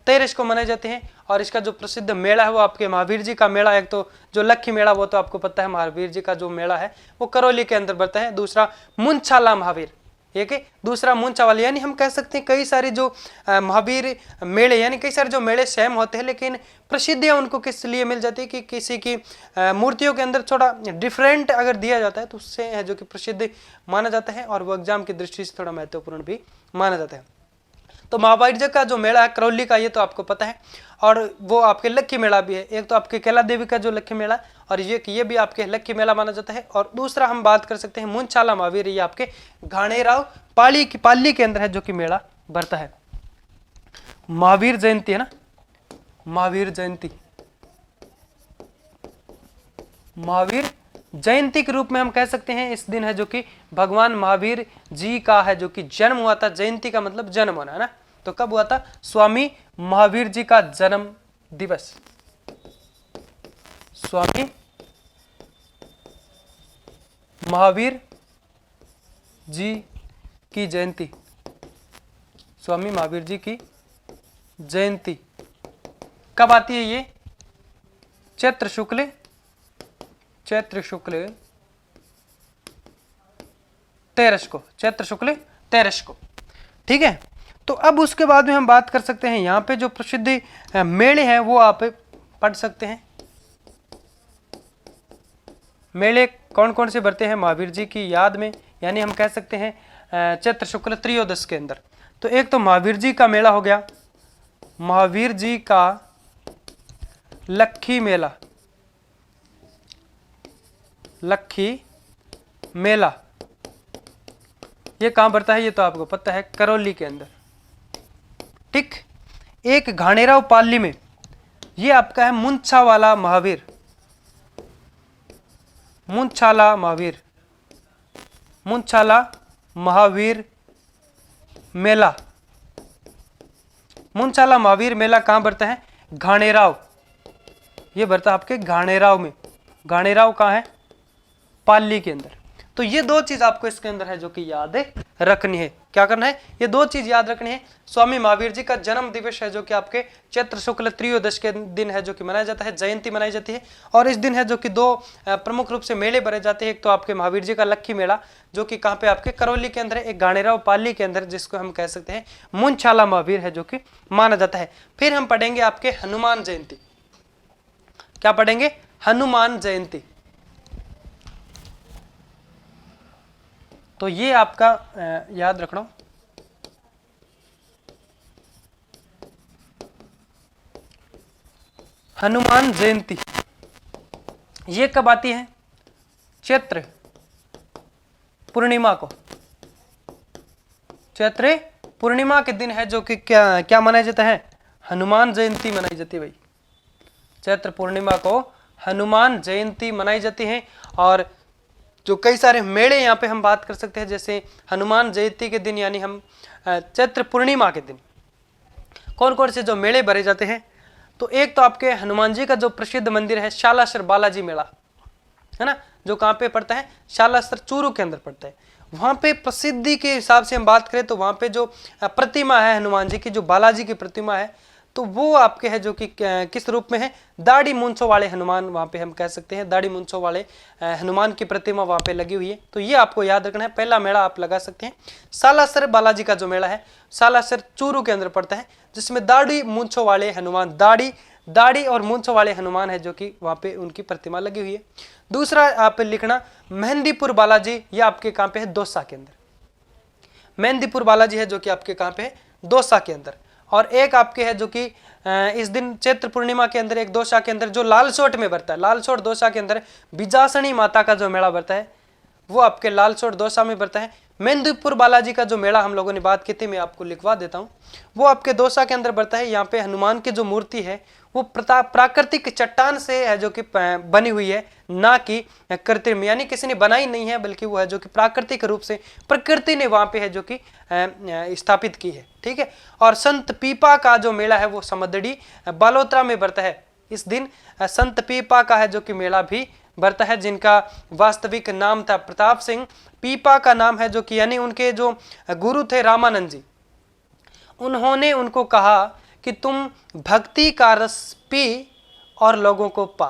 S1: 13 को मनाए जाते हैं। और इसका जो प्रसिद्ध मेला है वो आपके महावीर जी का मेला, एक तो जो लक्खी मेला वो तो आपको पता है, महावीर जी का जो मेला है वो करौली के अंदर बढ़ता है। दूसरा मुंछाला महावीर, एक दूसरा मुंछा वाले, यानी हम कह सकते हैं कई सारे जो महावीर मेले, यानी कई सारे जो मेले सेम होते हैं लेकिन प्रसिद्धियाँ उनको किस लिए मिल जाती है कि किसी की मूर्तियों के अंदर थोड़ा डिफरेंट अगर दिया जाता है तो उससे है जो कि प्रसिद्ध माना जाता है, और वो एग्जाम की दृष्टि से थोड़ा महत्वपूर्ण भी माना जाता है। तो महावीर जी का जो मेला है करौली का, ये तो आपको पता है, और वो आपके लक्खी मेला भी है, एक तो आपके कैला देवी का जो लक्खी मेला और ये भी आपके लक्खी मेला माना जाता है। और दूसरा हम बात कर सकते हैं मुंछाला महावीर, ये आपके घाणेराव पाली के अंदर है जो कि मेला बढ़ता है। महावीर जयंती है ना, महावीर जयंती के रूप में हम कह सकते हैं इस दिन है जो कि भगवान महावीर जी का है जो कि जन्म हुआ था। जयंती का मतलब जन्म होना है ना, तो कब हुआ था, स्वामी महावीर जी का जन्म दिवस, स्वामी महावीर जी की जयंती, स्वामी महावीर जी की जयंती कब आती है, ये चैत्र शुक्ल 13 को, चैत्र शुक्ल 13 को, ठीक है। तो अब उसके बाद में हम बात कर सकते हैं यहाँ पे जो प्रसिद्ध मेले हैं वो आप पढ़ सकते हैं। मेले कौन कौन से बढ़ते हैं महावीर जी की याद में, यानी हम कह सकते हैं चैत्र शुक्ल त्रयोदश के अंदर। तो एक तो महावीर जी का मेला हो गया, महावीर जी का लक्खी मेला, ये कहाँ बढ़ता है, ये तो आपको पता है, करौली के अंदर, ठीक। एक घाणेराव पाली में, ये आपका है मुंछाला महावीर मेला। मुंछाला महावीर मेला कहाँ बढ़ता है, घाणेराव, ये बढ़ता है आपके घाणेराव में। घाणेराव कहाँ है, पाली के अंदर। तो ये दो चीज आपको इसके अंदर है जो कि याद रखनी है। क्या करना है, ये दो चीज याद रखनी है। स्वामी महावीर जी का जन्म दिवस है जो कि आपके चैत्र शुक्ल त्रयोदश के दिन है जो कि मनाया जाता है, जयंती मनाई जाती है। और इस दिन है जो कि दो प्रमुख रूप से मेले भरे जाते हैं, एक तो आपके महावीर जी का लक्खी मेला जो कि कहाँ पे आपके करौली के अंदर है, एक घाणेराव पाली के अंदर जिसको हम कह सकते हैं मुंछाला महावीर है जो कि माना जाता है। फिर हम पढ़ेंगे आपके हनुमान जयंती। क्या पढ़ेंगे, हनुमान जयंती। तो ये आपका याद रखना, हनुमान जयंती ये कब आती है, चैत्र पूर्णिमा को। चैत्र पूर्णिमा के दिन है जो कि क्या मनाया जाता है, हनुमान जयंती मनाई जाती है भाई। चैत्र पूर्णिमा को हनुमान जयंती मनाई जाती है। और जो कई सारे मेले यहाँ पे हम बात कर सकते हैं, जैसे हनुमान जयंती के दिन यानी हम चैत्र पूर्णिमा के दिन कौन कौन से जो मेले भरे जाते हैं, तो एक तो आपके हनुमान जी का जो प्रसिद्ध मंदिर है शालासर बालाजी मेला, है ना, जो कहाँ पे पड़ता है, शालासर चूरू के अंदर पड़ता है। वहां पे प्रसिद्धि के हिसाब से हम बात करें तो वहां पे जो प्रतिमा है हनुमान जी की, जो बालाजी की प्रतिमा है, तो वो आपके है जो कि किस रूप में है, दाढ़ी मूंछों वाले हनुमान, वहां पे हम कह सकते हैं दाढ़ी मूंछों वाले हनुमान की प्रतिमा वहां पे लगी हुई है। तो ये आपको याद रखना है, पहला मेला आप लगा सकते हैं। सालासर बालाजी का जो मेला है सालासर चूरू के अंदर पड़ता है, जिसमें दाढ़ी मूंछों वाले हनुमान, दाढ़ी और मूंछों वाले हनुमान है जो कि वहां पे उनकी प्रतिमा लगी हुई है। दूसरा आप लिखना मेहंदीपुर बालाजी, ये आपके कहां पे है, दौसा के अंदर। मेहंदीपुर बालाजी है जो कि आपके कहां पे है, दौसा के अंदर। और एक आपके है जो कि इस दिन चैत्र पूर्णिमा के अंदर एक दौसा के अंदर जो लालसोट में बरता है, लालसोट दौसा के अंदर बिजासनी माता का जो मेला बरता है वो आपके लालसोट दौसा में बरता है। मेहंदीपुर बालाजी का जो मेला हम लोगों ने बात की थी, मैं आपको लिखवा देता हूँ, वो आपके दौसा के अंदर बरता है। यहाँ पे हनुमान की जो मूर्ति है वो प्राकृतिक चट्टान से है जो कि बनी हुई है, ना कि कृत्रिम, यानी किसी ने बनाई नहीं है, बल्कि वो है जो कि प्राकृतिक रूप से प्रकृति ने वहां पे है जो कि स्थापित की है। ठीक है। और संत पीपा का जो मेला है वो समदड़ी बालोतरा में बरता है। इस दिन संत पीपा का है जो कि मेला भी बरता है, जिनका वास्तविक नाम था प्रताप सिंह। पीपा का नाम है जो कि यानी उनके जो गुरु थे रामानंद जी, उन्होंने उनको कहा कि तुम भक्ति का रस पी और लोगों को पा,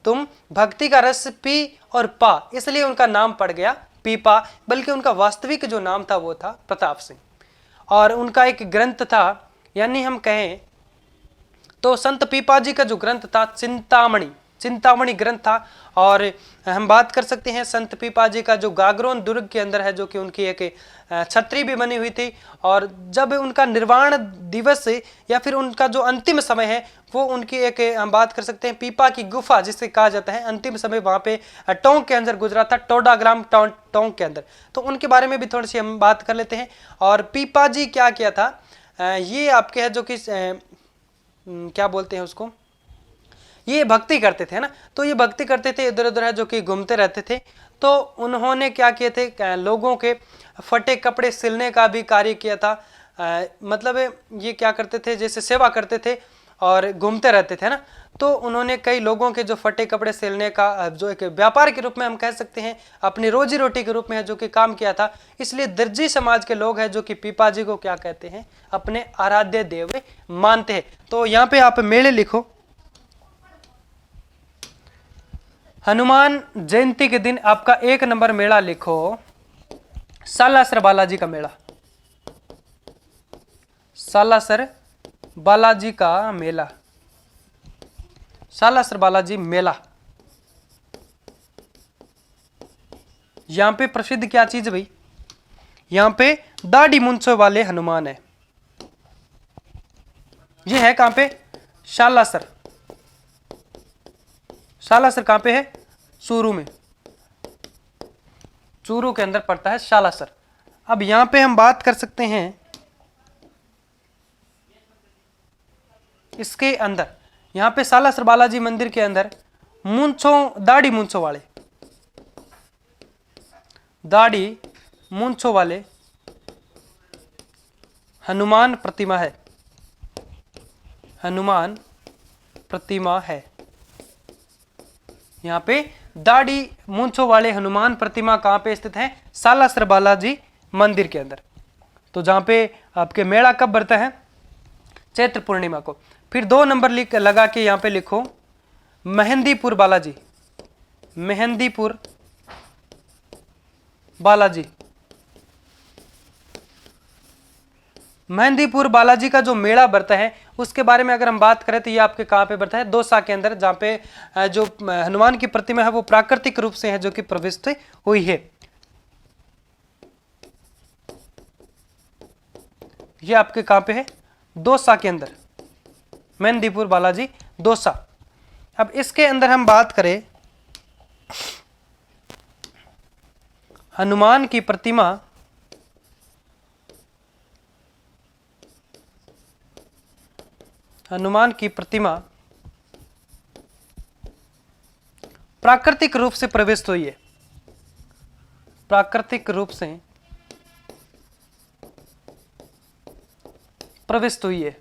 S1: तुम भक्ति का रस पी और पा, इसलिए उनका नाम पड़ गया पीपा, बल्कि उनका वास्तविक जो नाम था वो था प्रताप सिंह। और उनका एक ग्रंथ था, यानी हम कहें तो संत पीपा जी का जो ग्रंथ था चिंतामणि ग्रंथ था। और हम बात कर सकते हैं संत पीपा जी का जो गागरोन दुर्ग के अंदर है जो कि उनकी एक छतरी भी बनी हुई थी। और जब उनका निर्वाण दिवस या फिर उनका जो अंतिम समय है वो उनकी एक हम बात कर सकते हैं पीपा की गुफा जिसे कहा जाता है, अंतिम समय वहां पे टोंक के अंदर गुजरा था, टोडाग्राम टोंक के अंदर। तो उनके बारे में भी थोड़ी सी हम बात कर लेते हैं। और पीपा जी क्या किया था, ये आपके है जो कि क्या बोलते हैं उसको, ये भक्ति करते थे ना, तो ये भक्ति करते थे, इधर उधर है जो कि घूमते रहते थे। तो उन्होंने क्या किए थे, लोगों के फटे कपड़े सिलने का भी कार्य किया था। मतलब ये क्या करते थे, जैसे सेवा करते थे और घूमते रहते थे ना, तो उन्होंने कई लोगों के जो फटे कपड़े सिलने का जो एक व्यापार के रूप में हम कह सकते हैं, अपनी रोजी रोटी के रूप में है जो कि काम किया था। इसलिए दर्जी समाज के लोग हैं जो कि पीपा जी को क्या कहते हैं, अपने आराध्य देव मानते हैं। तो यहाँ पे आप मेले लिखो, हनुमान जयंती के दिन आपका 1 नंबर मेला लिखो सालासर बालाजी का मेला, सालासर बालाजी का मेला, सालासर बालाजी मेला। यहां पे प्रसिद्ध क्या चीज है भाई, यहां पे दाढ़ी मूंछों वाले हनुमान है। ये है कहां पे, सालासर, सालासर कहां पे है, चूरू में, चूरू के अंदर पड़ता है सालासर। अब यहां पे हम बात कर सकते हैं इसके अंदर, यहां पे सालासर बालाजी मंदिर के अंदर मूंछों, दाढ़ी मूंछों वाले, दाढ़ी मूंछों वाले हनुमान प्रतिमा है, हनुमान प्रतिमा है। यहाँ पे दाढ़ी मूंछों वाले हनुमान प्रतिमा कहाँ पे स्थित है, सालासर बालाजी मंदिर के अंदर। तो जहाँ पे आपके मेला कब बढ़ता है, चैत्र पूर्णिमा को। फिर 2 नंबर लिख लगा के यहाँ पे लिखो मेहंदीपुर बालाजी, मेहंदीपुर बालाजी, मेहंदीपुर बालाजी का जो मेला बढ़ता है उसके बारे में अगर हम बात करें तो ये आपके कहाँ पे बढ़ता है, दौसा के अंदर, जहाँ पे जो हनुमान की प्रतिमा है वो प्राकृतिक रूप से है जो कि प्रविष्ट हुई है। ये आपके कहाँ पे है, दौसा के अंदर, मेहंदीपुर बालाजी दौसा। अब इसके अंदर हम बात करें हनुमान की प्रतिमा, हनुमान की प्रतिमा प्राकृतिक रूप से प्रविष्ट हुई है, प्राकृतिक रूप से प्रविष्ट हुई है।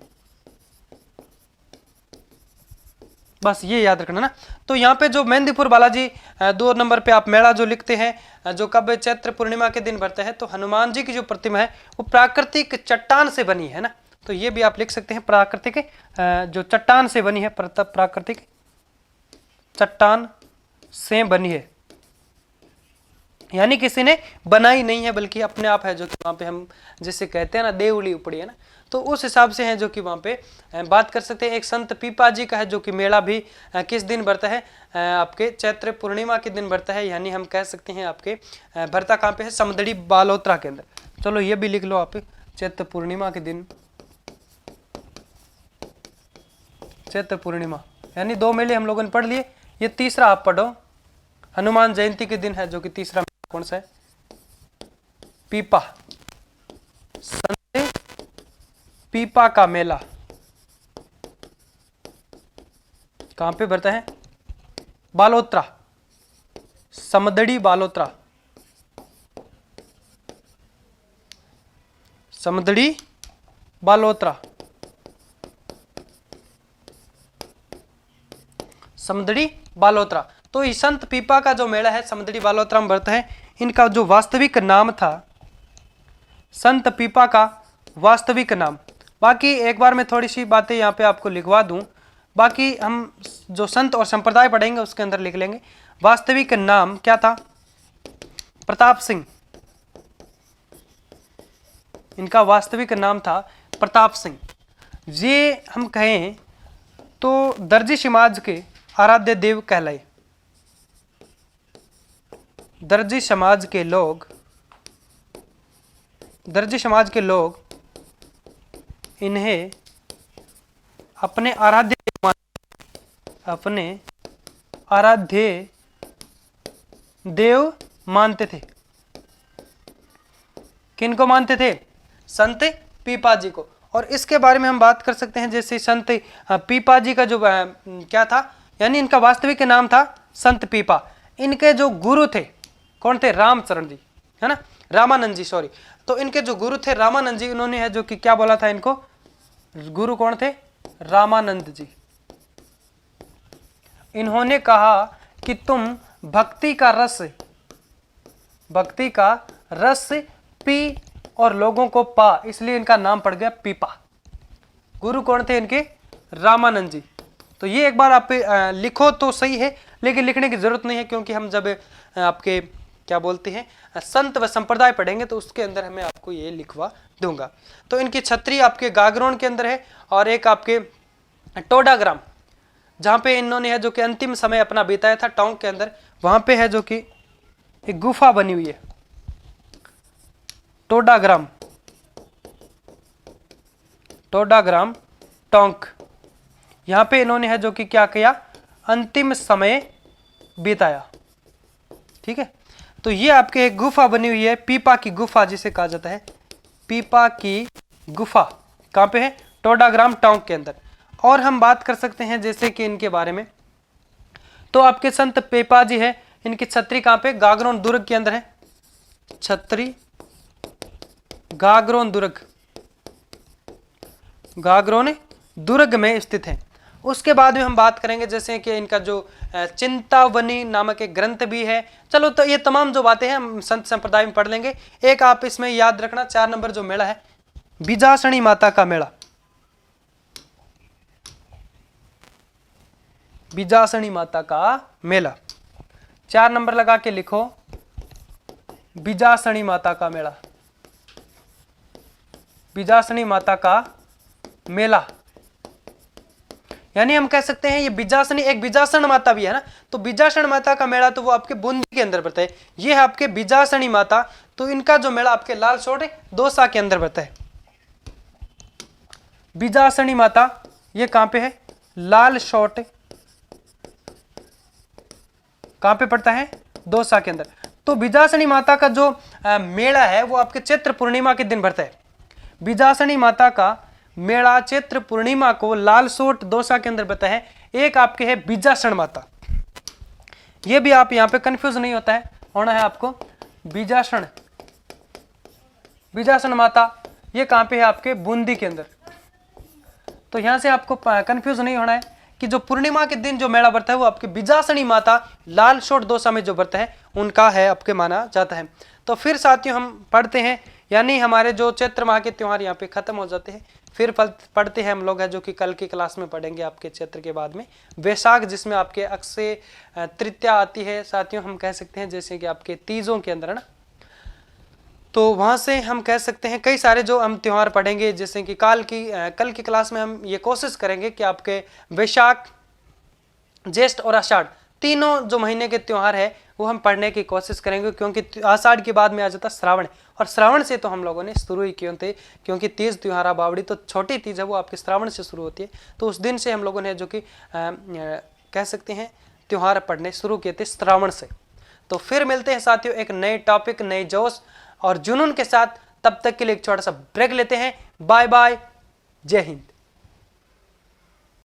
S1: बस ये याद रखना ना। तो यहाँ पे जो मेहंदीपुर बालाजी 2 नंबर पे आप मेला जो लिखते हैं, जो कब चैत्र पूर्णिमा के दिन भरता है, तो हनुमान जी की जो प्रतिमा है वो प्राकृतिक चट्टान से बनी है ना, तो ये भी आप लिख सकते हैं, प्राकृतिक जो चट्टान से बनी है, प्राकृतिक चट्टान से बनी है, यानी किसी ने बनाई नहीं है बल्कि अपने आप है, जो कि वहाँ पे हम जैसे कहते हैं ना देवली उपड़ी है ना, तो उस हिसाब से है जो कि वहाँ पे बात कर सकते हैं। एक संत पीपा जी का है जो कि मेला भी किस दिन भरता है, आपके चैत्र पूर्णिमा के दिन भरता है, यानी हम कह सकते हैं आपके भरता कहाँ पे है, समदड़ी बालोतरा के अंदर। चलो ये भी लिख लो आप, चैत्र पूर्णिमा के दिन, चैत्र पूर्णिमा, यानी 2 मेले हम लोगों ने पढ़ लिए। ये तीसरा आप पढ़ो, हनुमान जयंती के दिन है जो कि तीसरा कौन सा है, पीपा, संत पीपा का मेला कहां पे भरता है, बालोतरा, समदड़ी बालोतरा, समदड़ी बालोतरा, समदड़ी बालोतरा। तो ये संत पीपा का जो मेला है समदड़ी बालोतरा में भरता है। इनका जो वास्तविक नाम था, संत पीपा का वास्तविक नाम, बाकी एक बार मैं थोड़ी सी बातें यहाँ पे आपको लिखवा दूं, बाकी हम जो संत और संप्रदाय पढ़ेंगे उसके अंदर लिख लेंगे। वास्तविक नाम क्या था, प्रताप सिंह, इनका वास्तविक नाम था प्रताप सिंह। ये हम कहें तो दर्जी समाज के आराध्य देव कहलाए। दर्जी समाज के लोग, दर्जी समाज के लोग इन्हें अपने आराध्य देव, अपने आराध्य देव मानते थे। किनको मानते थे, संत पीपा जी को। और इसके बारे में हम बात कर सकते हैं, जैसे संत पीपा जी का जो क्या था, यानी इनका वास्तविक नाम था संत पीपा। इनके जो गुरु थे कौन थे, रामचरण जी, है ना, रामानंद जी, सॉरी। तो इनके जो गुरु थे रामानंद जी, उन्होंने है जो कि क्या बोला था इनको, गुरु कौन थे, रामानंद जी। इन्होंने कहा कि तुम भक्ति का रस, भक्ति का रस पी और लोगों को पा, इसलिए इनका नाम पड़ गया पीपा। गुरु कौन थे इनके, रामानंद जी। तो ये एक बार आप लिखो तो सही है, लेकिन लिखने की जरूरत नहीं है, क्योंकि हम जब आपके क्या बोलते हैं संत व संप्रदाय पढ़ेंगे तो उसके अंदर हमें आपको ये लिखवा दूंगा। तो इनकी छत्री आपके गागरोन के अंदर है, और एक आपके टोडाग्राम, जहाँ पे इन्होंने है जो कि अंतिम समय अपना बिताया था टोंक के अंदर, वहाँ पे है जो कि एक गुफा बनी हुई है, टोडाग्राम, टोडाग्राम टोंक। यहाँ पे इन्होंने है जो कि क्या किया, अंतिम समय बिताया। ठीक है, तो ये आपके एक गुफा बनी हुई है, पीपा की गुफा जिसे कहा जाता है, पीपा की गुफा कहाँ पे है, टोडाग्राम टोंक के अंदर। और हम बात कर सकते हैं जैसे कि इनके बारे में, तो आपके संत पीपा जी है, इनकी छत्री कहाँ पे, गागरोन दुर्ग के अंदर है, छत्री गागरोन दुर्ग, गागरोन दुर्ग में स्थित है। उसके बाद में हम बात करेंगे जैसे कि इनका जो चिंतावनी नामक एक ग्रंथ भी है। चलो, तो ये तमाम जो बातें हैं हम संत संप्रदाय में पढ़ लेंगे। एक आप इसमें याद रखना, 4 नंबर जो मेला है, बीजासनी माता का मेला, बीजासनी माता का मेला, 4 नंबर लगा के लिखो, बीजासनी माता का मेला, बीजासनी माता का मेला। यानी हम कह सकते हैं ये बीजासनी, एक बीजासन माता भी है ना, तो बीजासन माता का मेला तो वो आपके बूंदी के अंदर पड़ता है। ये है आपके बीजासनी माता, तो इनका जो मेला आपके लालसोट दौसा के अंदर पड़ता है। बीजासनी माता ये कहां पे है, लालसोट कहां पे पड़ता है, दौसा के अंदर। तो बीजासनी माता का जो मेला है वो आपके चैत्र पूर्णिमा के दिन भरता है। बीजासनी माता का मेला चैत्र पूर्णिमा को लालसोट दौसा के अंदर बता है। एक आपके है बीजासन माता, ये भी आप यहां पे कंफ्यूज नहीं होता है, होना है आपको, बीजासन, बीजासन माता ये कहां पे है, आपके बूंदी के अंदर। तो यहां से आपको कंफ्यूज नहीं होना है कि जो पूर्णिमा के दिन जो मेला व्रत है वो आपके बिजासनी माता लाल शोट दोसा में जो व्रत है उनका है आपके माना जाता है। तो फिर साथियों हम पढ़ते हैं, यानी हमारे जो चैत्र माह के त्योहार यहाँ पे खत्म हो जाते हैं। फिर पढ़ते हैं हम लोग है जो कि कल की क्लास में पढ़ेंगे आपके चैत्र के बाद में वैशाख, जिसमें आपके अक्षय तृतीया आती है साथियों, हम कह सकते हैं जैसे कि आपके तीजों के अंदर ना, तो वहां से हम कह सकते हैं कई सारे जो हम त्योहार पढ़ेंगे, जैसे कि कल की क्लास में हम ये कोशिश करेंगे कि आपके वैशाख, ज्येष्ठ और आषाढ़ तीनों जो महीने के त्योहार है वो हम पढ़ने की कोशिश करेंगे, क्योंकि आषाढ़ के बाद में आ जाता श्रावण, और श्रावण से तो हम लोगों ने शुरू ही क्यों थे, क्योंकि तीज त्योहार बावड़ी तो छोटी तीज है वो आपके श्रावण से शुरू होती है, तो उस दिन से हम लोगों ने जो कि कह सकते हैं त्योहार पढ़ने शुरू किए थे श्रावण से। तो फिर मिलते हैं साथियों एक नए टॉपिक, नए जोश और जुनून के साथ, तब तक के लिए एक छोटा सा ब्रेक लेते हैं। बाय बाय, जय हिंद।